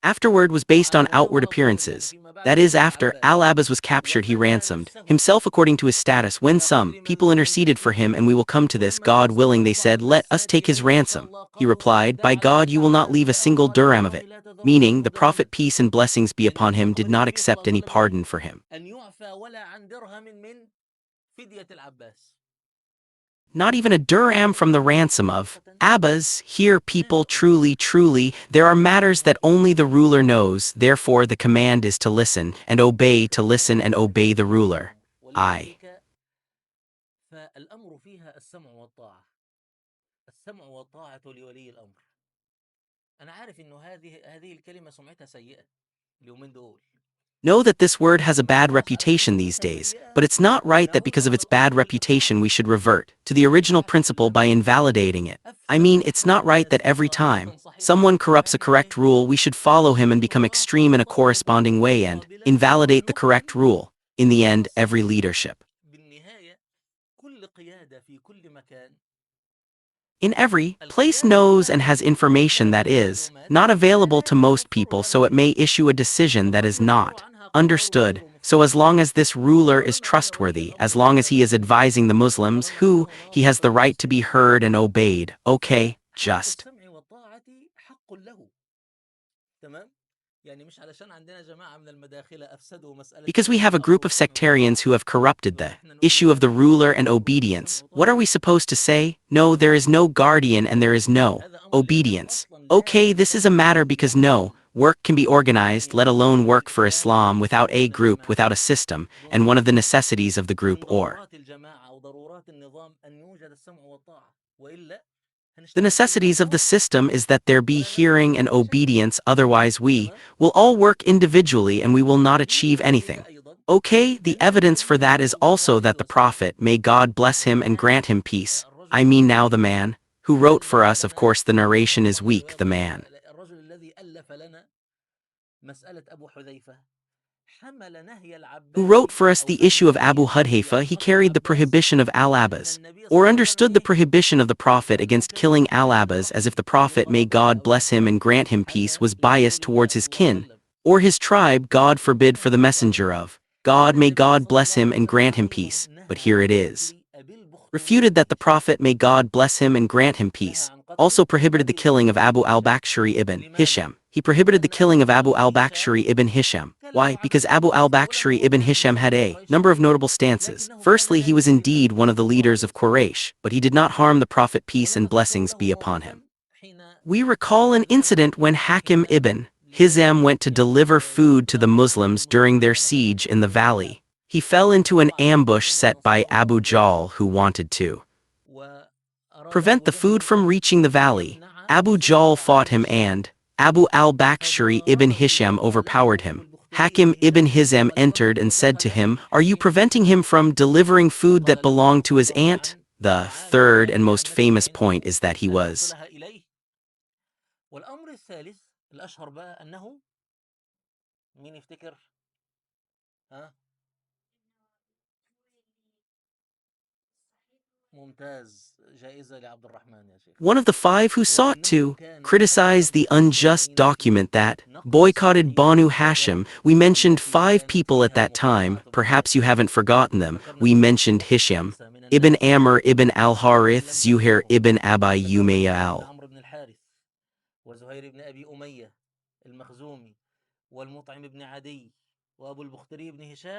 Afterward was based on outward appearances. That is, after Al-Abbas was captured he ransomed himself according to his status. When some people interceded for him, and we will come to this, God willing, they said, let us take his ransom. He replied, by God you will not leave a single dirham of it. Meaning, the Prophet peace and blessings be upon him did not accept any pardon for him. Not even a dirham from the ransom of Abbas. Here, people, truly, truly, there are matters that only the ruler knows, therefore the command is to listen and obey, to listen and obey the ruler. I. فالأمر فيها السمع والطاعة. السمع والطاعة لولي الأمر. أنا عارف إنه هذه الكلمة سمعتها سيئة اليومين دول. Know that this word has a bad reputation these days, but it's not right that because of its bad reputation we should revert to the original principle by invalidating it. I mean, it's not right that every time someone corrupts a correct rule we should follow him and become extreme in a corresponding way and invalidate the correct rule. In the end, every leadership in every place knows and has information that is not available to most people, so it may issue a decision that is not understood. So as long as this ruler is trustworthy, as long as he is advising the Muslims who he has the right to be heard and obeyed, okay, just. Because we have a group of sectarians who have corrupted the issue of the ruler and obedience, what are we supposed to say? No, there is no guardian and there is no obedience. Okay, this is a matter because no work can be organized, let alone work for Islam, without a group, without a system, and one of the necessities of the group or the necessities of the system is that there be hearing and obedience, otherwise we will all work individually and we will not achieve anything. Okay, the evidence for that is also that the Prophet, may God bless him and grant him peace, I mean now the man who wrote for us, of course the narration is weak, the man who wrote for us the issue of Abu Hudhayfa, he carried the prohibition of Al-Abbas, or understood the prohibition of the Prophet against killing Al-Abbas as if the Prophet, may God bless him and grant him peace, was biased towards his kin, or his tribe, God forbid, for the messenger of God, may God bless him and grant him peace, but here it is refuted that the Prophet, may God bless him and grant him peace, also prohibited the killing of Abu al-Bakshari ibn Hisham. He prohibited the killing of Abu al-Bakshari ibn Hisham. Why? Because Abu al-Bakshari ibn Hisham had a number of notable stances. Firstly, he was indeed one of the leaders of Quraysh, but he did not harm the Prophet, peace and blessings be upon him. We recall an incident when Hakim ibn Hizam went to deliver food to the Muslims during their siege in the valley. He fell into an ambush set by Abu Jahl, who wanted to prevent the food from reaching the valley. Abu Jahl fought him and Abu al-Bakshari ibn Hisham overpowered him. Hakim ibn Hizam entered and said to him, are you preventing him from delivering food that belonged to his aunt? The third and most famous point is that he was one of the five who sought to criticize the unjust document that boycotted Banu Hashim. We mentioned 5 people at that time, perhaps you haven't forgotten them. We mentioned Hisham ibn Amr ibn al-Harith, Zuhair ibn Abi Umayya al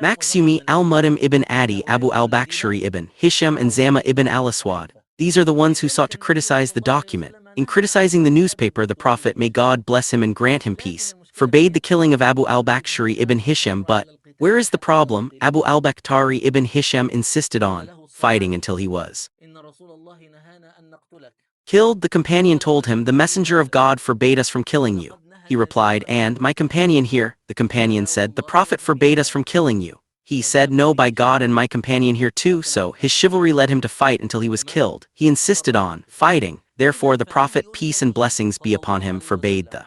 Maksumi al-Mudim ibn Adi, Abu al-Bakshari ibn Hisham, and Zama ibn al-Aswad. These are the ones who sought to criticize the document. In criticizing the newspaper, the Prophet, may God bless him and grant him peace, forbade the killing of Abu al-Bakshari ibn Hisham, but where is the problem? Abu al-Bakhtari ibn Hisham insisted on fighting until he was killed. The companion told him, the messenger of God forbade us from killing you. He replied, and my companion here? The companion said, the Prophet forbade us from killing you. He said, no, by God and my companion here too. So his chivalry led him to fight until he was killed. He insisted on fighting. Therefore the Prophet, peace and blessings be upon him, forbade the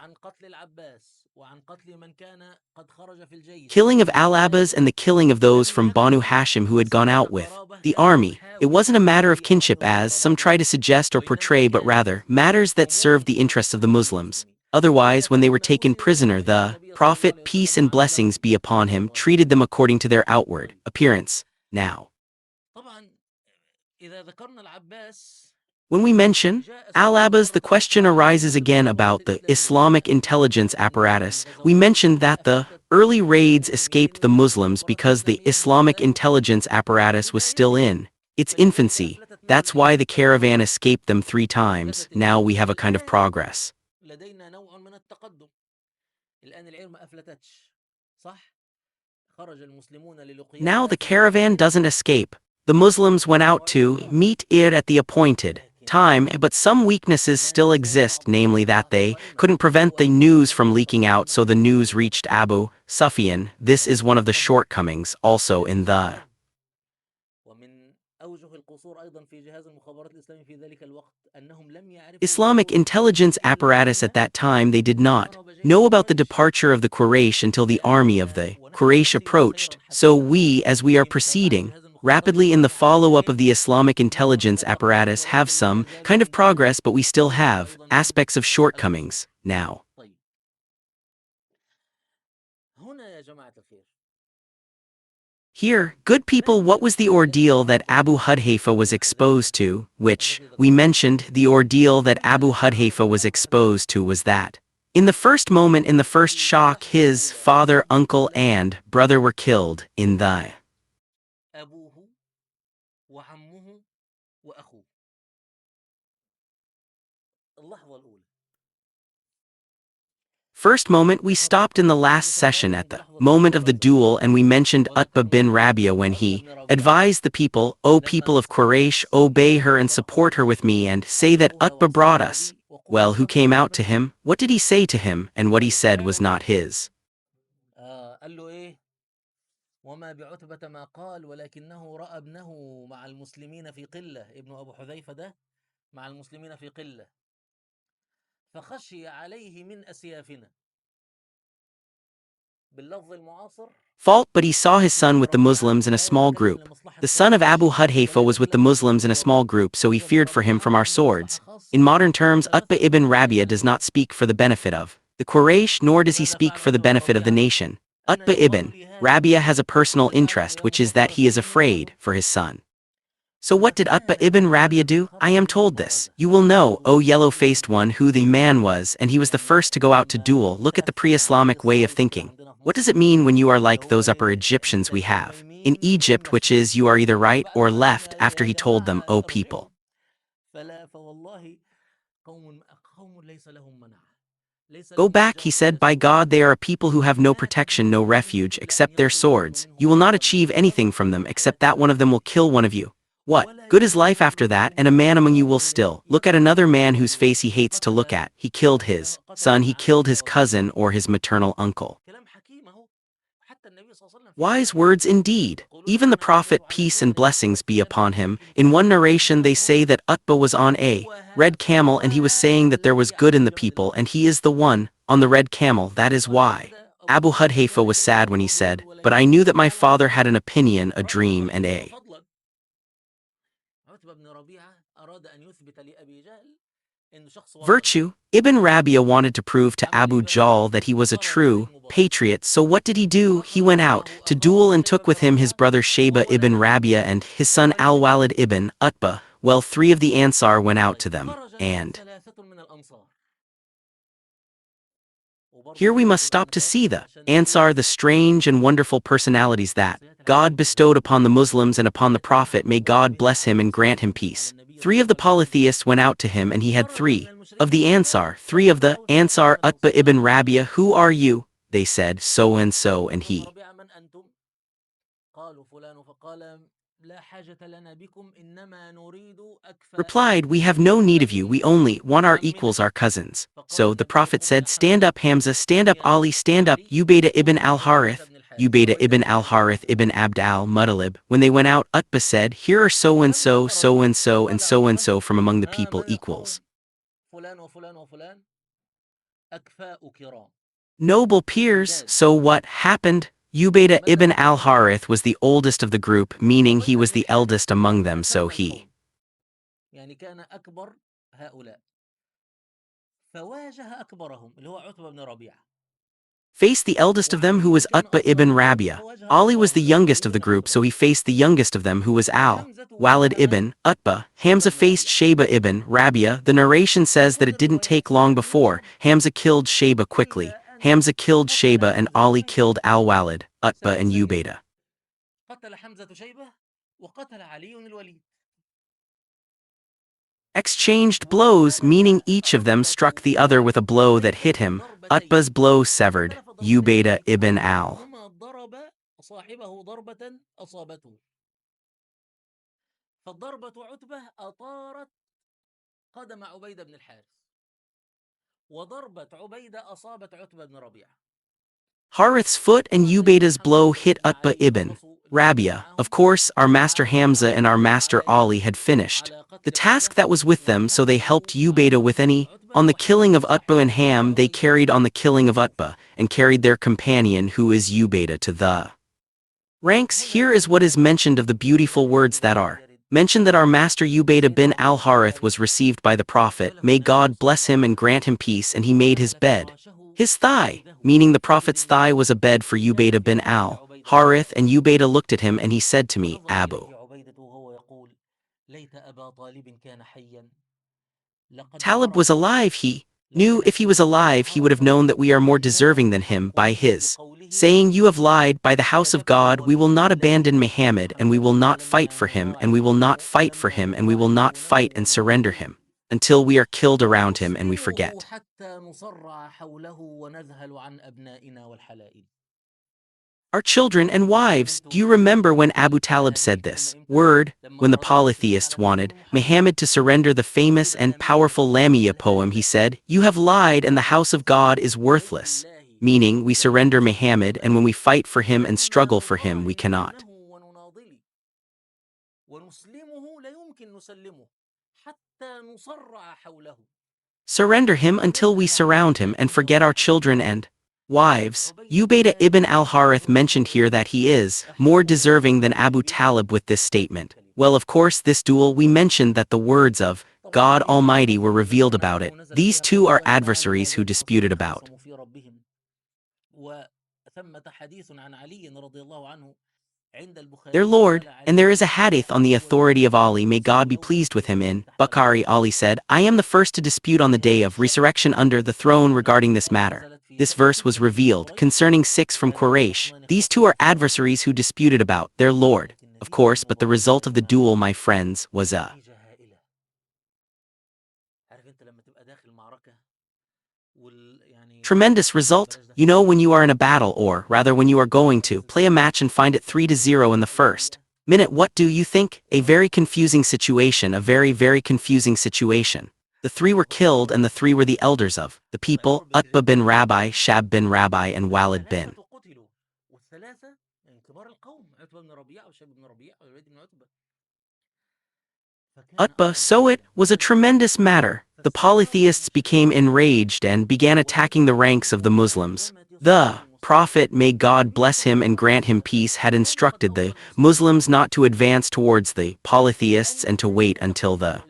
killing of Al-Abbas and the killing of those from Banu Hashim who had gone out with the army. It wasn't a matter of kinship as some try to suggest or portray, but rather matters that served the interests of the Muslims. Otherwise, when they were taken prisoner, the prophet, peace and blessings be upon him, treated them according to their outward appearance. Now, طبعا إذا ذكرنا العباس when we mention Al-Abbas, the question arises again about the Islamic intelligence apparatus. We mentioned that the early raids escaped the Muslims because the Islamic intelligence apparatus was still in its infancy. That's why the caravan escaped them 3 times. Now we have a kind of progress. لدينا نوع من التقدم. الآن العير ما أفلتتش. صح؟ خرج المسلمون للقيا Now the caravan doesn't escape. The Muslims went out to meet it at the appointed time, but some weaknesses still exist, namely that they couldn't prevent the news from leaking out, so the news reached Abu Sufyan. This is one of the shortcomings also in the ومن أوجه القصور أيضا في جهاز المخابرات الإسلامي في ذلك الوقت أنهم لم يعرفوا Islamic intelligence apparatus at that time. They did not know about the departure of the Quraysh until the army of the Quraysh approached. So we, as we are proceeding rapidly in the follow-up of the Islamic intelligence apparatus, have some kind of progress, but we still have aspects of shortcomings now. طيب. هنا يا جماعة الخير. Here, good people, what was the ordeal that Abu Hudhayfa was exposed to, which, we mentioned, the ordeal that Abu Hudhayfa was exposed to was that, in the first moment, in the first shock, his father, uncle, and brother were killed in the أبوه وعمه وأخوه. اللحظة الأولى. first moment. We stopped in the last session at the moment of the duel, and we mentioned Utbah bin Rabia when he advised the people, O people of Quraysh, obey her and support her with me, and say that Utbah brought us. Well, who came out to him? What did he say to him? And what he said was not his. قال له إيه؟ وما بعتبة ما قال ولكنه رأى ابنه مع المسلمين في قلة، ابن أبو حذيفة ده مع المسلمين في قلة، فخشي عليه من أسيافنا. باللفظ المعاصر Fault, but he saw his son with the Muslims in a small group. The son of Abu Hudhayfa was with the Muslims in a small group, so he feared for him from our swords. In modern terms, Utbah ibn Rabia does not speak for the benefit of the Quraysh, nor does he speak for the benefit of the nation. Utbah ibn Rabia has a personal interest, which is that he is afraid for his son. So what did Utbah ibn Rabia do? I am told this. You will know, O yellow-faced one, who the man was, and he was the first to go out to duel. Look at the pre-Islamic way of thinking. What does it mean when you are like those upper Egyptians we have in Egypt, which is you are either right or left, after he told them, O people? Go back, he said, by God, they are a people who have no protection, no refuge, except their swords. You will not achieve anything from them, except that one of them will kill one of you. What good is life after that? And a man among you will still look at another man whose face he hates to look at. He killed his son, he killed his cousin or his maternal uncle. Wise words indeed. Even the Prophet, peace and blessings be upon him, in one narration they say that Utbah was on a red camel, and he was saying that there was good in the people, and he is the one on the red camel. That is why Abu Hudhayfa was sad when he said, but I knew that my father had an opinion, a dream, and a virtue. Ibn Rabia wanted to prove to Abu Jahl that he was a true patriot, so what did he do? He went out to duel and took with him his brother Shayba ibn Rabia and his son Al-Walid ibn Utbah. Well, 3 of the Ansar went out to them, and here we must stop to see the Ansar, the strange and wonderful personalities that God bestowed upon the Muslims and upon the Prophet. May God bless him and grant him peace. 3 of the polytheists went out to him, and he had 3 of the Ansar. 3 of the Ansar, Utbah ibn Rabia, who are you? They said, so and so, and he replied, we have no need of you, we only want our equals, our cousins. So the Prophet said, stand up Hamza, stand up Ali, stand up Ubaydah ibn al-Harith, Ubaydah ibn al-Harith ibn Abd al-Muttalib. When they went out, Utbah said, here are so and so, so and so, and so and so from among the people equals. Noble peers. So what happened? Ubaydah ibn al-Harith was the oldest of the group, meaning he was the eldest among them, so he فواجه أكبرهم اللي هو عتبة بن ربيعة. Faced the eldest of them, who was وعلي كان Utbah ibn أصغرهم Rabia. فواجه Ali was the أصغرهم، لأن youngest of علي the group, so أكبر. he faced the youngest of them, who was Al. وحمزة Walid واجه من؟ ibn Utbah. شيبة Hamza بن faced ربيعة. Shayba ibn Rabia. The narration في says that بعض it didn't الروايات take long لم before. يشهد Hamza killed Shayba quickly. إلا أن Hamza killed قتل Shayba and حمزة Ali شيبة killed Al-Walid, Utbah سنة and زهير. Ubaidah. قتل حمزة شيبة وقتل علي الوليد. Exchanged blows, meaning each of them struck the other with a blow that hit him. Utbah's blow severed Ubaidah ibn Al. كلاهما ضرب صاحبه ضربة أصابته، فضربة عتبة أطارت قدم عبيدة بن الحارث، وضربة عبيدة أصابت عتبة بن ربيعة. Harith's foot and Ubaidah's blow hit Utbah ibn Rabia. Of course, our master Hamza and our master Ali had finished the task that was with them, so they helped Ubaidah with any. On the killing of Utbah and Ham, they carried on the killing of Utbah, and carried their companion, who is Ubaidah, to the ranks. Here is what is mentioned of the beautiful words that are mentioned, that our master Ubaidah bin al-Harith was received by the Prophet, may God bless him and grant him peace, and he made his bed, his thigh, meaning the Prophet's thigh was a bed for Ubaidah bin al-Harith, and Ubaidah looked at him and he said to me, Abu Talib was alive. He knew if he was alive he would have known that we are more deserving than him by his saying, you have lied. By the house of God, we will not abandon Muhammad, and we will not fight for him, and we will not fight for him, and we will not fight and surrender him until we are killed around him and we forget our children and wives. Do you remember when Abu Talib said this word, when the polytheists wanted Muhammad to surrender the famous and powerful Lamia poem? He said, you have lied and the house of God is worthless, meaning we surrender Muhammad, and when we fight for him and struggle for him, we cannot surrender him until we surround him and forget our children and wives. Ubaidah ibn al-Harith mentioned here that he is more deserving than Abu Talib with this statement. Well, of course, this duel, we mentioned that the words of God Almighty were revealed about it. These two are adversaries who disputed about their Lord, and there is a hadith on the authority of Ali, may God be pleased with him. In Bukhari, Ali said, I am the first to dispute on the day of resurrection under the throne regarding this matter. This verse was revealed concerning 6 from Quraysh. These two are adversaries who disputed about their Lord, of course, but the result of the duel, my friends, was a tremendous result. You know, when you are in a battle, or rather when you are going to play a match and find it 3-0 in the first minute, what do you think? A very confusing situation, a very, very confusing situation. The 3 were killed, and the 3 were the elders of the people, Utbah bin Rabbi, Shab bin Rabbi, and Walid bin Utbah. So it was a tremendous matter. The polytheists became enraged and began attacking the ranks of the Muslims. The Prophet, may God bless him and grant him peace, had instructed the Muslims not to advance towards the polytheists and to wait until the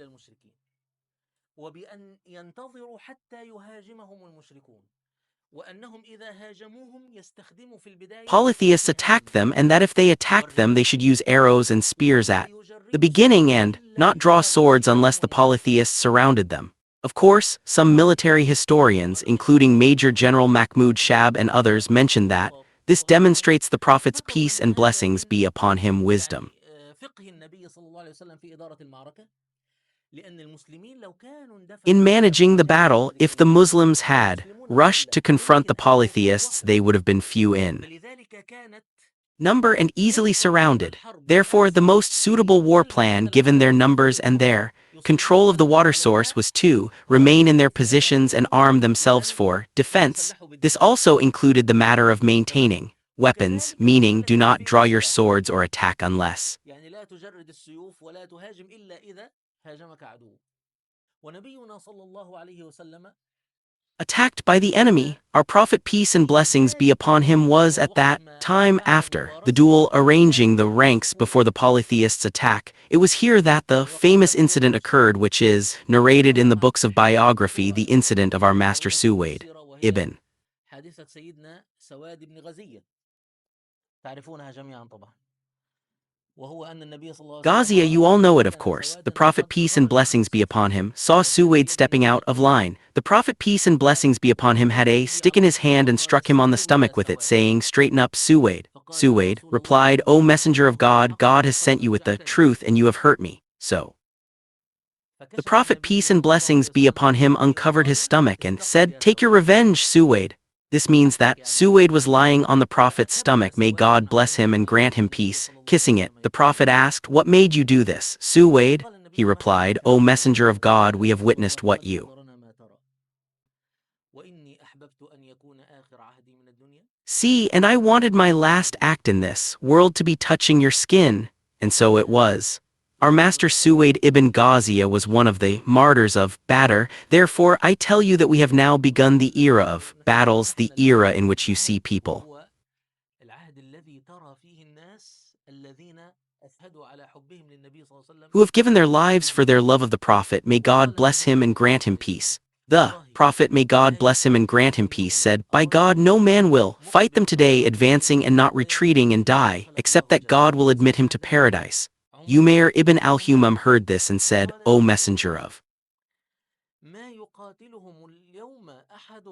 polytheists attacked them, and that if they attacked them they should use arrows and spears at the beginning and not draw swords unless the polytheists surrounded them. Of course, some military historians, including Major General Mahmud Shab and others, mentioned that this demonstrates the Prophet's peace and blessings be upon him wisdom in managing the battle. If the Muslims had rushed to confront the polytheists, they would have been few in number and easily surrounded. Therefore, the most suitable war plan, given their numbers and their control of the water source, was to remain in their positions and arm themselves for defense. This also included the matter of maintaining weapons, meaning do not draw your swords or attack unless Attacked by the enemy, our Prophet peace and blessings be upon him was at that time after the duel arranging the ranks before the polytheists' attack. It was here that the famous incident occurred which is narrated in the books of biography, the incident of our master Suwaid ibn حادثة سيدنا سواد بن غزية تعرفونها جميعا طبعا وهو أن النبي صلى الله عليه وسلم Ghazia. You all رأى know it, of أن course. The سوادا Prophet قد peace and خرج من blessings be upon الصف him saw Suwaid stepping out of line. The Prophet peace and blessings be upon him had a stick in his hand and struck him on the stomach with it, saying, "Straighten up, Suwaid." Suwaid replied, "O Messenger of God, God has sent you with the truth and you have hurt me." So the فكشف Prophet النبي peace and صلى الله blessings عليه be وسلم upon عن him صدره uncovered his وقال stomach and استغفر said, يا "Take your سواد revenge, Suwaid." This means that يعني Suwaid was lying on the Prophet's فكبر stomach, may سواد God على bless him and وجهه grant him النبي peace, صلى الله عليه kissing it. وسلم The يقول Prophet asked, "What made you do this, Suwaid?" فقال He النبي ما replied, حدثك "O يا سواد Messenger of God, قال we have يا رسول الله witnessed what فقد you حضرنا ما ترى وإني أحببت أن يكون آخر عهدي من الدنيا see, and I wanted my last act in this world to be touching your skin." And so it was. Our master Suwaid ibn Ghaziyah was one of the martyrs of Badr. Therefore, I tell you that we have now begun the era of battles, the era in which you see people وهو العهد الذي ترى فيه الناس الذين أشهدوا على حبهم للنبي صلى الله عليه وسلم who have given their lives for their بالجهاد love of the Prophet. May God فقال bless النبي him صلى and الله grant him عليه وسلم peace. The والله Prophet, may God لا bless him and grant him يقاتلهم peace, اليوم said, "By God, رجل no man will fight them مقبل على today, عدوه advancing and not retreating and إلا die, أدخله except الله that God will جنته admit him to حدث paradise." عمر Umair ibn عمر al-Humam heard this and said, فقال "O يا رسول Messenger الله of ما يقاتلهم اليوم أحد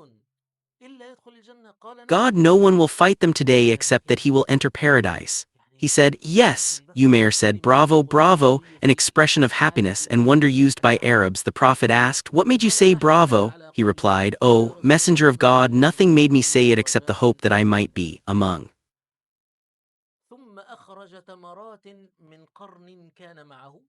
إلا يدخل الجنة قال نعم God, no one will fight them today قال except that he will enter paradise." He يعني said, "Yes." يمكن بس Umair said, كلمة "Bravo, وجه bravo," النبي an في expression of العهد happiness and wonder used by Arabs. The Prophet asked, "What made you قال say ما حملك bravo?" على He قولك replied, قال يا "O رسول Messenger الله of ما God, nothing made me رأيت say لي it except the رجاء hope that I إلا might ذلك be among ثم أخرج تمرات من قرن كان معه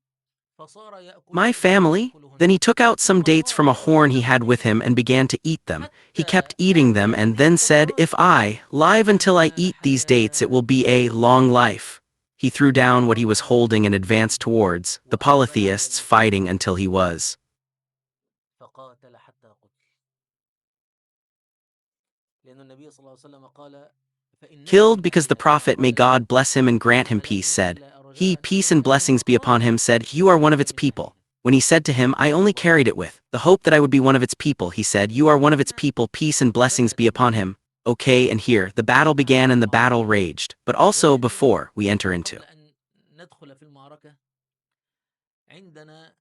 فصار my يأكلهن family." Then ويأكلهن he took out some ثم dates from قال a horn he had with him انتظرني and began to eat them. He حتى kept eating them آكل and هذه then said, التمرات "If I live until I فإنها eat these dates, it will لحياة be a long life." He threw down what he was فقام holding and advanced towards the وأقبل على polytheists, fighting المسلمين until he was فقاتل حتى قتل لأن النبي صلى الله عليه وسلم قال فإنك killed, من because أهل the النار Prophet, may قال God نعم bless him and grant him قال peace, أجل said, ألا he, أرجاء أن peace أكون and كمن blessings be upon قال him, said, "You are one of its بمثل people." هذه When he said to him, "I only carried it with the hope that I would be one of its people," he said, "You are one of its ثم people, peace and blessings بدأت be upon المعركة him." Okay, and here, the battle began and the battle raged. But also, ولكن before we enter into قبل أن ندخل في المعركة عندنا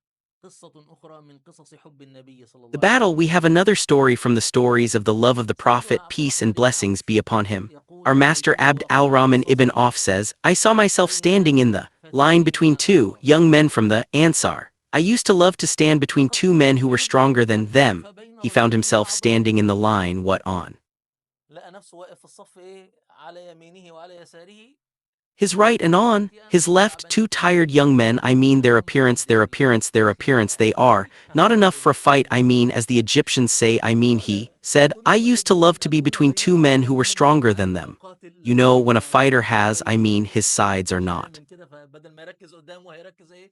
قصة أخرى من قصص حب النبي صلى the الله عليه battle, we وسلم have another story from the stories of the love of the سيدنا Prophet, عبد peace الرحمن and بن blessings عوف be upon him. يقول Our master رأيتني Abd واقفا في al-Rahman ibn الصف Auf says, "I saw myself بين standing in the line فتيين من between two الأنصار young men from the Ansar. I used to love to stand between two men فأقسم who were بربي stronger than لأن them." أقف بين He found رجلين himself standing in أعظمهما the line, what on لقى نفسه واقف في الصف إيه على يمينه وعلى يساره his right and ثلاث on فتيان his left two تعبانين tired young men. I mean their كلهم appearance, their شديد appearance, their appearance, they are not فقال enough for a fight. I للنبي mean, as the Egyptians say, I mean, قال he said, "I used to love أتريدون to be أن between two بينما men who were أحدكم stronger than عند them." مقاتل You know, when a fighter وآخر has, I mean, بين his sides are أحيانا not من كده فبدل ما يركز قدامه هيركز إيه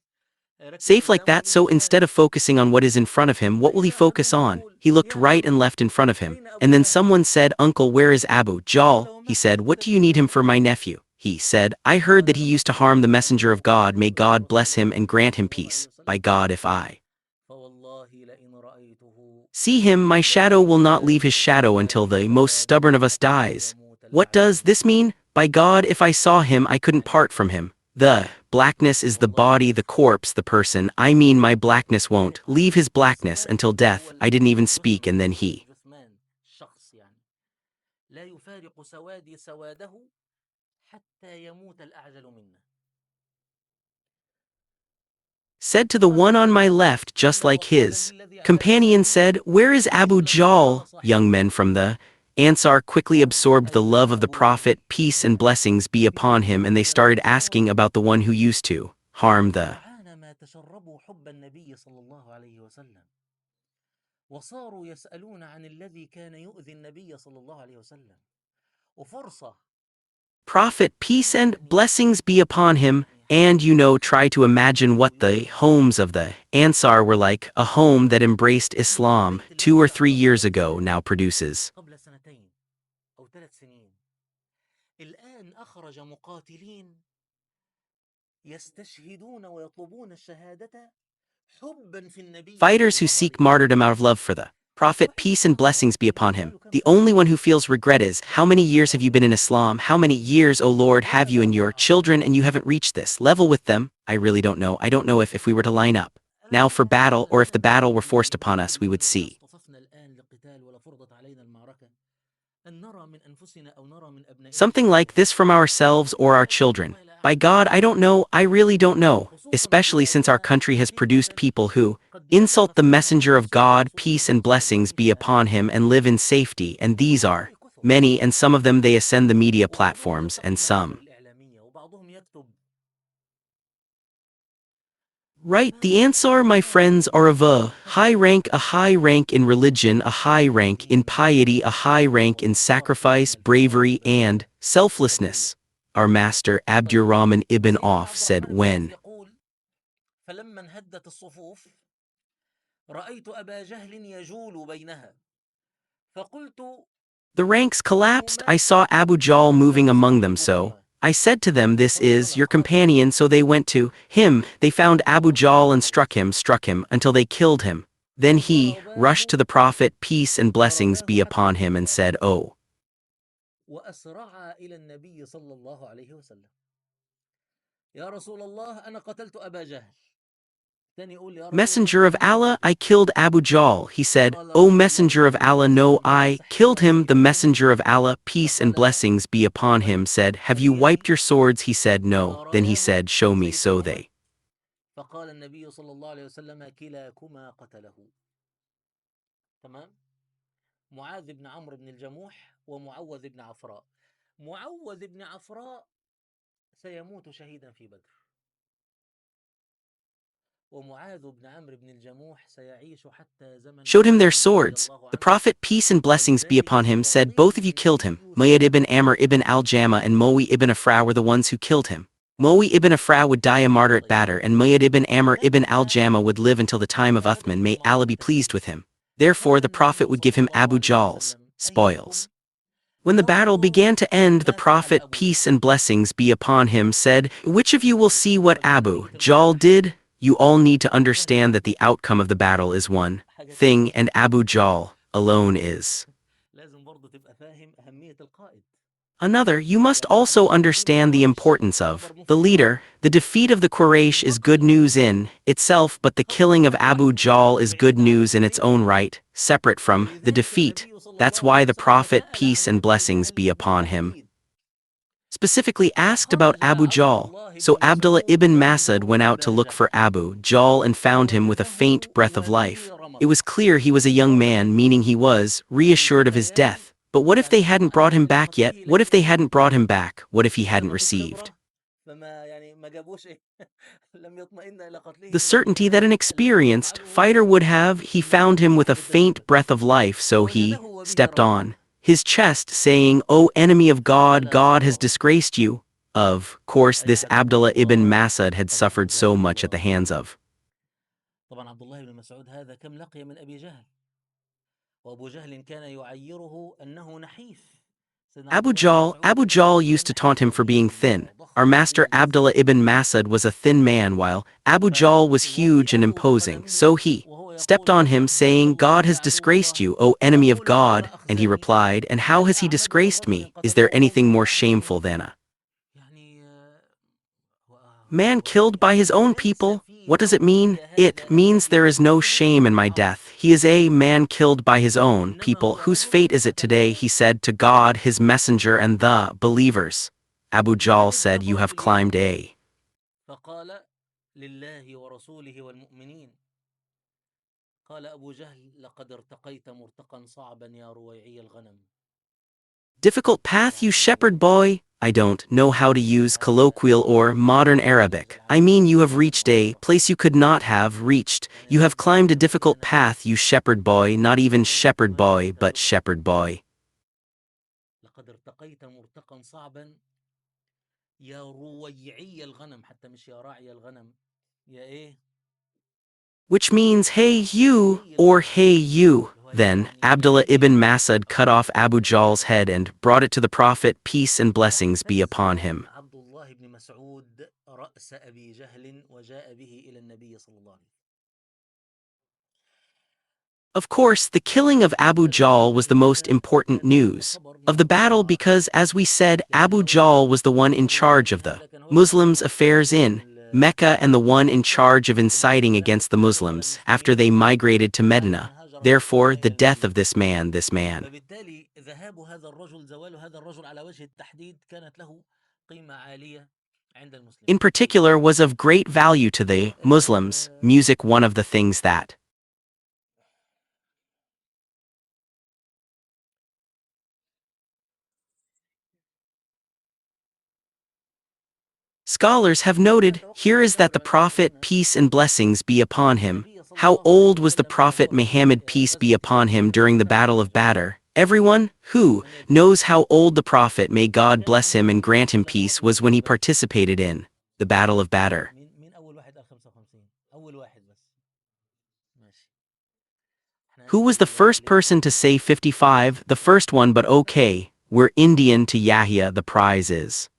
هيركز safe like قدامه that, يمين so وشمال instead of focusing on what is in front of him, what will he فإذا focus أحدهم on? يقول He looked يا right and عم left in front of him, أين and أبو then جهل someone said, "Uncle, where is Abu قال Jahl?" He وما said, "What حدثك do you يا need him أبا for, my جهل nephew?" He said, "I heard قال that he used to harm the messenger of God, may God bless him and grant him صلى الله عليه peace. By وسلم God, if I فوالله لئن رأيته see him, my shadow لن will not leave his يفارق shadow until سوادي the most سوادا stubborn of us حتى dies." يموت What does العالم this mean? By God, if I saw him, I couldn't يعني part from him. The blackness is the والله body, the corpse, the person. I mean, my blackness won't يفارق leave his blackness السواد until اللي هو death. I didn't even speak, الجثم and then he الجثمان الشخص يعني لا يفارق سوادي سواده حتى يموت الأعجل منا said to the قال one on my ثم left, just قال like وقال his للذي على companion يساره said, "Where is Abu مثل ما قال Jahl?" Young صاحبه men from the Ansar quickly absorbed the love أين of the أبو Prophet, peace and جهل blessings be upon him, and they أين started أبو asking جهل about the one who used to harm the سرعان ما تشربوا حب النبي صلى الله عليه وسلم وصاروا يسألون عن الذي كان يؤذي النبي صلى الله عليه وسلم وفرصة Prophet, peace and يعني blessings be upon him, And try to imagine what the homes of the Ansar were like. A home that embraced Islam 2 or 3 years ago now produces. قبل سنتين أو 3 سنين الآن أخرج مقاتلين يستشهدون ويطلبون الشهادة حبا في النبي Fighters صلى who الله seek عليه وسلم. martyrdom out of love for the Prophet, peace and blessings be upon him. The only one who feels regret is, how many years have you been in Islam? How many years, O Lord, have you and your children, and you haven't reached this level with them? I really don't know. I don't know if we were to line up now for battle, or if the battle were forced upon us, we would see. Something like this from ourselves or our children. By God, I don't know, I really don't know, especially since our country has produced people who insult the messenger of God, peace and blessings be upon him, and live in safety, and these are many, and some of them they ascend the media platforms, and some. Right, the Ansar, my friends, are of a high rank in religion, a high rank in piety, a high rank in sacrifice, bravery, and selflessness. Our master Abdurrahman ibn Auf said when فلما انهدت الصفوف رأيت أبا جهل يجول بينها فقلت the ranks collapsed, I saw Abu Jahl moving among them, so I said to them, this is your companion, so they went to him, they found Abu Jahl and struck him, until they killed him. Then he rushed to the Prophet, peace and blessings be upon him, and said, "Oh, وأسرع إلى النبي صلى الله عليه وسلم يا رسول الله أنا قتلت أبا جهل. Messenger of Allah, I killed Abu Jahl." He said, "O Messenger of Allah, no, I killed him." The Messenger of Allah, peace and blessings be upon him, said, "Have you wiped your swords?" He said, "No." Then he said, "Show me." So they فقال النبي صلى الله عليه وسلم كلاكما قتله. تمام. معاذ بن عمرو بن الجموح ومعوذ بن عفراء. معوذ بن عفراء سيموت شهيدا في بدر. showed him their swords. The Prophet, peace and blessings be upon him, said, "Both of you killed him." Mu'ayyad ibn Amr ibn al-Jama and Mu'awiyah ibn Afra were the ones who killed him. Mu'awiyah ibn Afra would die a martyr at Badr, and Mu'ayyad ibn Amr ibn al-Jama would live until the time of Uthman, may Allah be pleased with him. Therefore the Prophet would give him Abu Jahl's spoils. When the battle began to end, the Prophet, peace and blessings be upon him, said, "Which of you will see what Abu Jahl did?" You all need to understand that the outcome of the battle is one thing, and Abu Jahl alone is another. You must also understand the importance of the leader. The defeat of the Quraysh is good news in itself, but the killing of Abu Jahl is good news in its own right, separate from the defeat. That's why the Prophet, peace and blessings be upon him, specifically asked about Abu Jahl. So Abdullah ibn Mas'ud went out to look for Abu Jahl and found him with a faint breath of life. It was clear he was a young man, meaning he was reassured of his death. But what if they hadn't brought him back yet? What if they hadn't brought him back? What if he hadn't received the certainty that an experienced fighter would have? He found him with a faint breath of life, so he stepped on his chest, saying, "O enemy of God, God has disgraced you." Of course, this Abdullah ibn Mas'ud had suffered so much at the hands of طبعا عبد الله بن مسعود هذا كم لقي من أبي جهل وأبو جهل كان يعيره أنه نحيف. Abu Jahl. Abu Jahl used to taunt him for being thin. Our master Abdullah ibn Mas'ud was a thin man, while Abu Jahl was huge and imposing. So he stepped on him, saying, "God has disgraced you, O enemy of God." And he replied, "And how has he disgraced me? Is there anything more shameful than a man killed by his own people?" What does it mean? It means there is no shame in my death. He is a man killed by his own people. Whose fate is it today? He said, to God, his messenger, and the believers. Abu Jahl said, "You have climbed a difficult path, you shepherd boy." I don't know how to use colloquial or modern Arabic. I mean, you have reached a place you could not have reached. You have climbed a difficult path, you shepherd boy. Not even shepherd boy, but shepherd boy. يا رويعي الغنم، حتى مش يا راعي الغنم، يا إيه؟ which means hey you رويعي or الغنم، hey you. اللي هو Then يعني Abdullah ibn إيه؟ Masud cut off Abu Jahl's head and brought it to the Prophet, peace and blessings be فاهتز upon him. عبد الله بن مسعود رأس أبي جهل وجاء به إلى النبي صلى الله عليه وسلم. Of course, the killing of Abu Jahl was the most important news of the battle because, as we said, Abu Jahl was the one in charge of the Muslims' affairs in Mecca and the one in charge of inciting against the Muslims after they migrated to Medina. Therefore, the death of this man. فبالتالي ذهاب هذا الرجل، زوال هذا الرجل على وجه التحديد، كانت له قيمة عالية عند In المسلمين. طيب، particular, was of great value to the Muslims, music one of the things that scholars have noted here is that the Prophet, peace and blessings be upon him. How old was the Prophet Muhammad, peace be upon him, during the Battle of Badr? Everyone who knows how old the Prophet, may God bless him and grant him peace, was when he participated in the Battle of Badr. مين أول واحد قال 55؟ أول واحد بس. ماشي. احنا Who was هنشوف the دلوقتي first ليه. person to say 55? The first one, but okay. We're Indian to Yahya, the prize is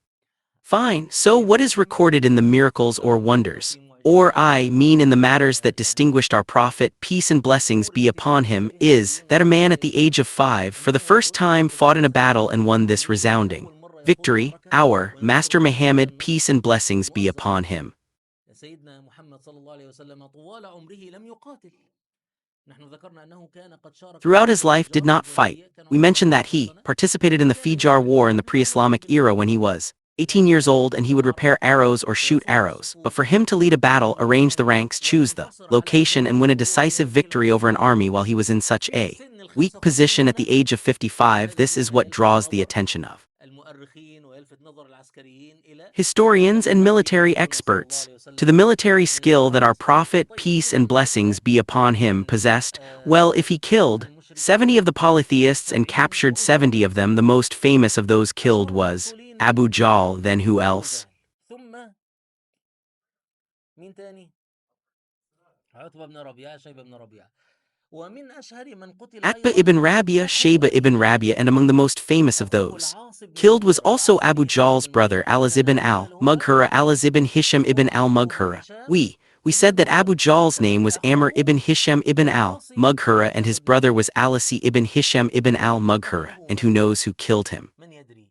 fine. So what is recorded in the miracles or wonders? Or I mean in the matters that distinguished our Prophet, peace and blessings be upon him, is that a man at the age of 5 for the first time fought in a battle and won this resounding victory, our Master Muhammad, peace and blessings be upon him. سيدنا محمد صلى الله عليه وسلم طوال عمره لم يقاتل. نحن ذكرنا أنه كان قد شارك Throughout في his غزوة life did الجراد not fight. الجليلية، كان We عمره mentioned that 15 he سنة. participated in the وكان Fijar يشارك War in the في غزوة pre-Islamic era when he was 18 years old and he would repair arrows or shoot ويصف arrows, but الصفوف for him to lead a battle, arrange the ranks, choose the وينتصر على location and عدوه win a وهو في decisive هذه victory over an army while he was in such في a سن ال weak 55 position at the سنة. age of 55, هذا this is مما what يلفت draws the نظر attention of المؤرخين ويلفت نظر العسكريين إلى historians and سبقية military محمد صلى الله experts عليه to the وسلم military skill that our للمعركة. Prophet, طيب، peace and إذن blessings هذا be upon him, من possessed. Well, if he killed من المشركين 70 of the polytheists and السابقين captured 70 of وأسرهم. them, the most famous of those killed أشهر was المقتولين Abu Jahl, then who أبو else? جهل، ثم مين تاني؟ عتبة بن ربيعة، شيبة بن ربيعة. ومن أشهر من قتل Atba أيضا ibn Rabia, أخو Shayba أبي ibn جهل، Rabia, and among the most famous of أخوه those العاص بن killed was مغيرة. also العاص Abu بن هشام Jahl's بن brother مغيرة. Aliz إذن ibn أبو جهل هو al-Mughira, Aliz ibn Hisham ibn هو عمه al-Mughira. هشام We said ابن that Abu مغيرة. Jahl's name كذلك was Amr أخوه ibn Hisham ibn العاص بن al-Mughira and هشام his بن brother was مغيرة. Alasi ibn Hisham ibn من قتل al-Mughira, and who له؟ knows who killed him. من يدري؟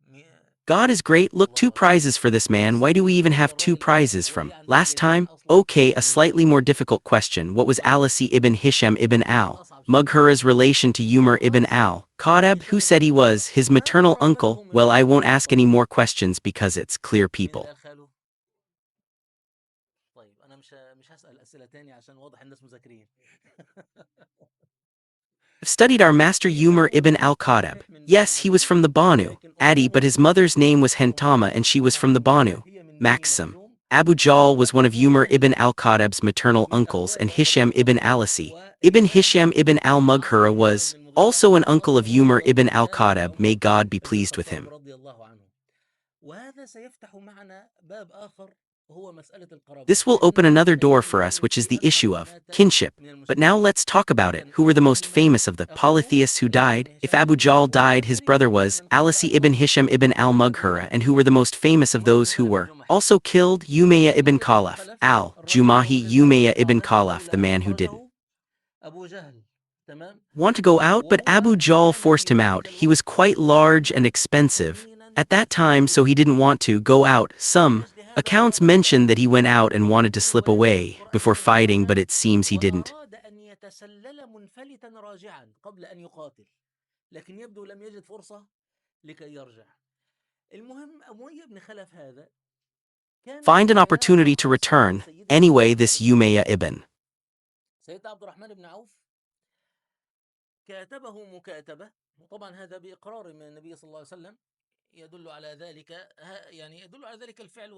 مي- God is great. Look, 2 الله أكبر. prizes for this man. Why do we مين even هذا have 2 الرجل أصلا؟ prizes وليه from عندنا last جايزتين time? أصلا Okay, a من slightly more المسلمين؟ difficult question. What was طيب، Alasi ibn Hisham ibn السؤال الأصعب شوية. al-Mughira's relation to Umar ibn العاص بن al-Qadab, who هشام said بن he was مغيرة his ما maternal قرابته uncle? من Well, I won't الرسول ask صلى any الله more عليه وسلم؟ questions because it's clear مين اللي people قال خاله؟ طيب، أنا مش هسأل أسئلة تاني عشان واضح الناس مذاكرين. have studied our master طيب، Umar أبوه ibn al-Qadab. صحيح من بني Yes, he was عدي، from the Banu, ولكن Adi, but أمه his mother's name was أم Hentama and she was from the محمد Banu, هي من بني Maxim. مخزوم. Abu Jahl was one of وأبو Umar ibn جهل al-Qadab's maternal من uncles, and أخوال Hisham ibn الرسول Alasi. Ibn وهشام Hisham ibn العاص al-Mughira بن هشام was بن المغيرة also an uncle of وهو Umar أيضا ibn خال al-Qadab, may عمر God be بن pleased with الخطاب him. رضي الله عنه. وهذا سيفتح معنا باب آخر، وهو مسألة This القرابات، will open لأن another door الذي for us, يولد which is في the أشهر issue of ومات kinship. من But now المسلمين let's talk about it. كان Who were the most أولهم famous of the أخوه polytheists who العاص died? بن If هشام Abu بن Jahl مغيرة. died, his وبالتالي brother لابد was أن ننتبه Alasi بعد ibn الوقت Hisham ibn لهذا al-Mughira, الرجل. and who were the most famous of أمية those بن who خلف were الجمحي. also killed? Umayya ibn أمية بن Khalaf, خلف الرجل al-Jumahi الذي Umayya ibn ضعنه Khalaf, the حولها man who didn't أخرجه أبو جهل. تمام. want to go out, but وهو Abu Jahl كان forced في him ذلك out. He was الوقت quite large and ضخما expensive سمينا at that time, so he كبيرا. didn't want to go out. Some ولأجل هذا accounts أراد mention that he القائد went out and wanted to وفي slip روايات في away القرآن before نجد fighting, but هذا، it seems he didn't. وأراد أن يتسلل منفلتا راجعا قبل أن يقاتل، لكن يبدو لم يجد فرصة لكي يرجع. المهم، أمية بن خلف هذا كان Find an opportunity to سيأخذ صفة return. سيدنا عبد Anyway, الرحمن this بن عوف. Umayya ibn سيدنا عبد الرحمن بن عوف كاتبه مكاتبة، وطبعا هذا بإقرار من النبي صلى الله عليه وسلم، يدل على ذلك يعني يدل على ذلك الفعل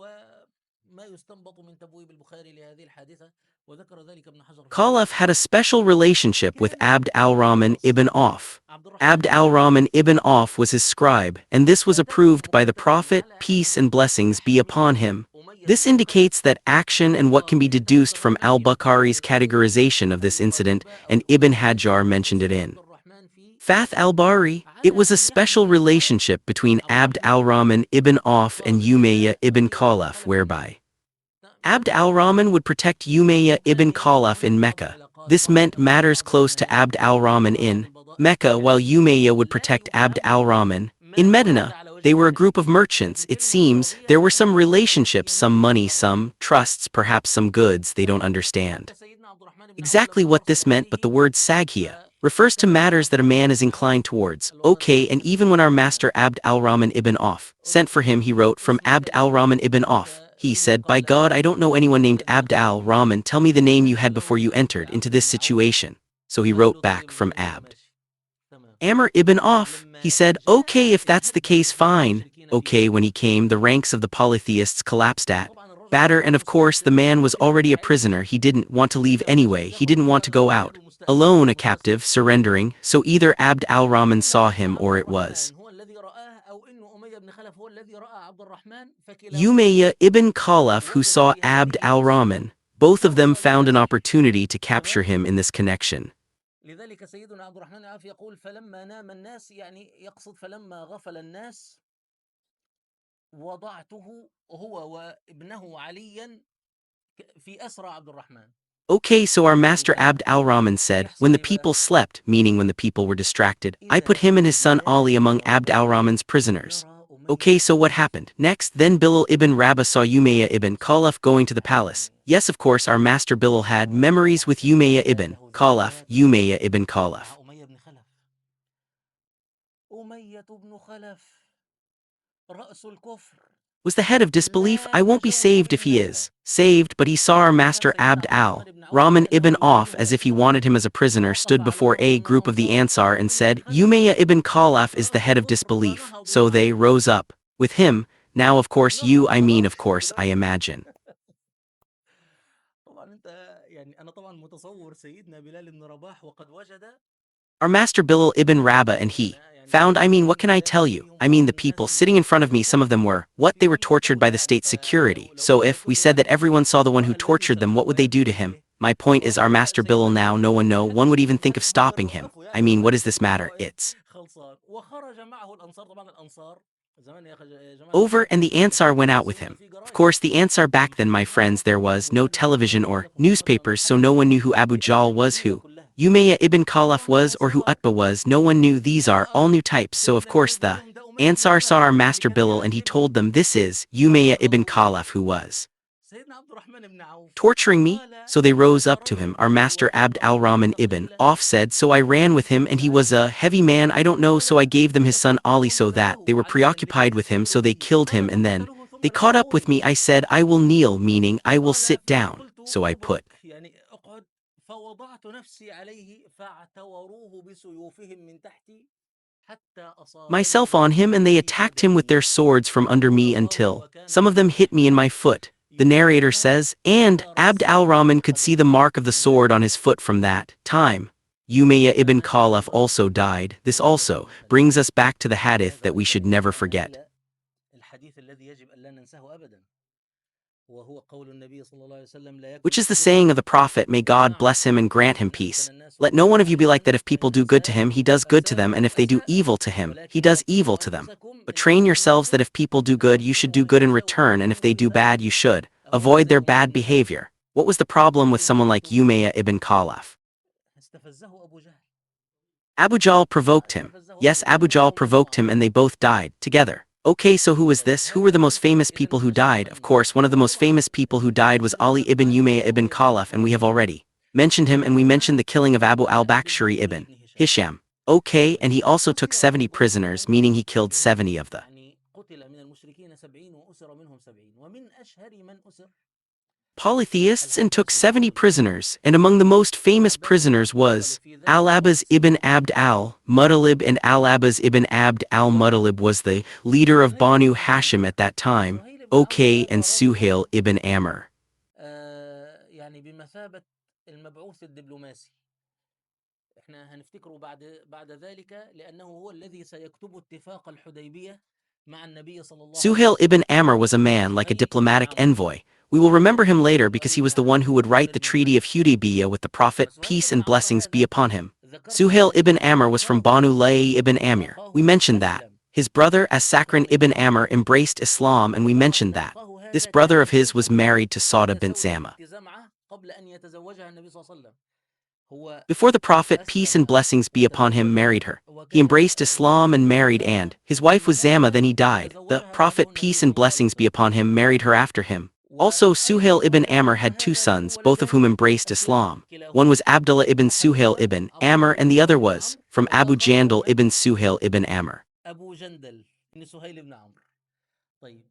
ما يستنبط من تبويب البخاري لهذه الحادثة، وذكر ذلك ابن حجر في Khalaf الفتح. had a special relationship with كان Abd al-Rahman ibn Auf. عبد الرحمن Abd بن عوف al-Rahman ibn Auf was his scribe, and this was approved أتاه by the مقدما Prophet, على peace and أن blessings be upon يحمي him. أمية This بن خلف indicates that action and what can be deduced from al-Bukhari's categorization of this incident, and Ibn Hajar mentioned it in Fath al-Bari. It was a special relationship between Abd al-Rahman ibn Auf and Umayyah ibn Khalaf, whereby Abd al-Rahman would protect Umayyah ibn Khalaf in Mecca. This meant matters close to Abd al-Rahman in Mecca, while Umayyah would protect Abd al-Rahman in Medina. They were a group of merchants. It seems there were some relationships, some money, some trusts, perhaps some goods they don't understand exactly what this meant, but the word saghia refers to matters that a man is inclined towards. Okay, and even when our master Abd al-Rahman ibn Auf sent for him, he wrote from Abd al-Rahman ibn Auf. He said, "By God, I don't know anyone named Abd al-Rahman. Tell me the name you had before you entered into this situation." So he wrote back from Abd Amr ibn Auf. He said, "Okay, if that's the case, fine." Okay, when he came, the ranks of the polytheists collapsed at Badr, and of course the man was already a prisoner. He didn't want to leave anyway. He didn't want to go out alone, a captive, surrendering. So either Abd al-Rahman saw him, or it was Umayyah ibn Khalaf who saw Abd al-Rahman. Both of them found an opportunity to capture him in this connection. لذلك سيدنا عبد الرحمن العوف يقول فلما نام الناس، يعني يقصد فلما غفل الناس وضعته هو وابنه عليا في أسرى عبد الرحمن. Okay, so our master Abd al-Rahman said, when the people slept, meaning when the people were distracted, I put him and his son Ali among Abd al-Rahman's prisoners. Okay, so what happened? Next, then Bilal ibn Rabah saw Umayyah ibn Khalaf going to the palace. Yes, of course, our master Bilal had memories with Umayyah ibn Khalaf. Umayyah ibn Khalaf أمية بن خلف رأس الكفر was the head of disbelief. I won't be saved if he is saved, but he saw our master Abd al-Rahman ibn Auf as if he wanted him as a prisoner, stood before a group of the Ansar and said, Umayyah ibn Khalaf is the head of disbelief. So they rose up with him. Now of course of course I imagine. طبعا أنت يعني أنا طبعا متصور سيدنا بلال بن رباح وقد وجد. Our master Bilal ibn Rabah and he found, what can I tell you? The people sitting in front of me, some of them were, they were tortured by the state security. So if we said that everyone saw the one who tortured them, what would they do to him? My point is, our master Bilal now, no one would even think of stopping him. What does this matter? It's over, and the Ansar went out with him. Of course, the Ansar back then, my friends, there was no television or newspapers, so no one knew who Abu Jahl was, who Umayyah ibn Khalaf was, or who Utbah was. No one knew. These are all new types. So of course the Ansar saw our master Bilal and he told them, this is Umayyah ibn Khalaf who was torturing me. So they rose up to him. Our master Abd al-Rahman ibn Auf said, so I ran with him, and he was a heavy man, I don't know, so I gave them his son Ali, so that they were preoccupied with him, so they killed him, and then they caught up with me. I said, I will kneel, meaning I will sit down. So I put myself on him, and they attacked him with their swords from under me until some of them hit me in my foot. The narrator says, and Abd al-Rahman could see the mark of the sword on his foot from that time. Umayyah ibn Khalaf also died. This also brings us back to the hadith that we should never forget, which is the saying of the Prophet, may God bless him and grant him peace. Let no one of you be like that. If people do good to him, he does good to them, and if they do evil to him, he does evil to them. But train yourselves that if people do good, you should do good in return, and if they do bad, you should avoid their bad behavior. What was the problem with someone like Umayyah ibn Khalaf? Abu Jahl provoked him. Yes, Abu Jahl provoked him, and they both died together. Okay, so who was this? Who were the most famous people who died? Of course, one of the most famous people who died was Ali ibn Umayyah ibn Khalaf, and we have already mentioned him, and we mentioned the killing of Abu al-Bakshari ibn Hisham. Okay, and he also took 70 prisoners, meaning he killed 70 of the polytheists and took 70 prisoners, and among the most famous prisoners was Al-Abbas ibn Abd al-Muttalib, and Al-Abbas ibn Abd al-Muttalib was the leader of Banu Hashim at that time. Okay and وهذا رجل Suhail ibn Amr. يعني بمثابة المبعوث الدبلوماسي. احنا هنفتكره بعد ذلك، لأنه هو الذي سيكتب اتفاق الحديبية مع النبي صلى الله عليه Suhail وسلم. ibn Amr was a man like a سهيل ابن diplomatic عمرو. envoy. We will remember him later because he was the one who would write the Treaty of Hudaybiyah with the Prophet, وسهيل peace بن and عمرو blessings be هذا upon him. ذكرت Suhail ibn Amr was from انتصابه Banu Layy ibn Amir. We وأخاه mentioned that. أسلم. His brother As-Sakran ibn Amr إخوانه embraced Islam and we لدرجة mentioned أن that. أخاه This هذا brother كان of his was يشك married to Sauda بين bint سودة Zama. بنت زمعة قبل أن يتزوجها النبي صلى الله عليه وسلم. هو Before the Prophet, peace and أسلم blessings be upon him, married وتزوجها her. He وكان embraced Islam and رجلا married, أسلم، and his wife ثم was Zama, مات then he died. The فتزوجها بعده Prophet, النبي peace and صلى الله عليه blessings be وسلم. upon him, married her after him. Also, وأيضا Suhail ibn Amr ولد had two هذا له sons, both of whom ولدان embraced أسلما Islam. One كلاهما، was Abdullah ibn Suhail أحدهما ibn عبد Amr الله and بن the other سهيل بن was عمرو from Abu والآخر هو Jandal من ibn Suhail ibn Amr. أبو جندل بن سهيل بن عمرو. طيب،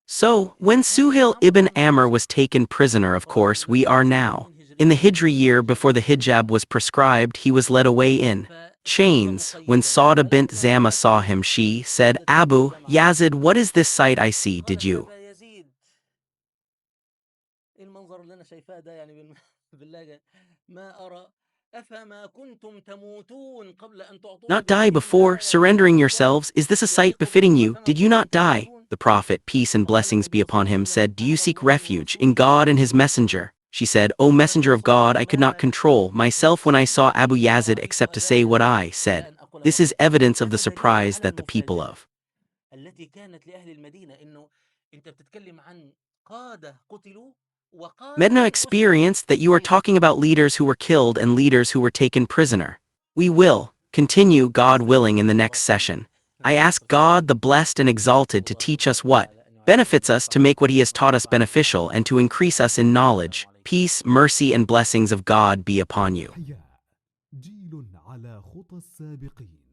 So, when فسهيل بن Suhail عمرو ibn كان Amr رئيس was taken prisoner, of قائد course, we are now. المسلمين In the هجريا Hijri year before the hijab was prescribed, he was led away in فاستجيب chains. When مقيدا. Sauda bint فلما Zama رأت saw him, she said, سودة بنت Abu زمعة Yazid, what is this sight I see? Did قالت you أبا يزيد، إيه المنظر اللي أنا شايفاه ده يعني بالله ما أرى، أفما كنتم تموتون قبل أن تعطون not die بهذه before النهاية يا surrendering رسول الله، yourselves? Is this a sight يليق befitting بكم you? أفما Did you كنتم not die? تموتون؟ The Prophet, peace and فقالت blessings be النبي صلى upon الله عليه him, وسلم said, Do you حسب seek الله refuge in ورسوله God ما and his يريدون. messenger? She said, O messenger فالنبي of صلى الله عليه God, وسلم I could not ما control myself when I saw Abu ما Yazid رأيت except to say what أبانا I إلا said. أن أقول This ما is قلت. evidence of the هذا دليل surprise على that the people المفاجأة of التي كانت لأهل المدينة، إنه أنت بتتكلم عن قادة قتلوا Medina وقادة experienced that you are أسروا. talking about leaders who were killed and leaders who were taken prisoner. We will continue, God willing, in the next session. I ask God, the blessed and exalted, to الله teach us سبحانه what وتعالى أن benefits يعلمنا us, to وينفعنا make what بما He has taught سمعنا us ويجعلنا من beneficial, and to الراشدين. increase us in والسلام knowledge. عليكم. Peace, mercy, and blessings of God be upon you. أحياء جيل على خطى السابقين.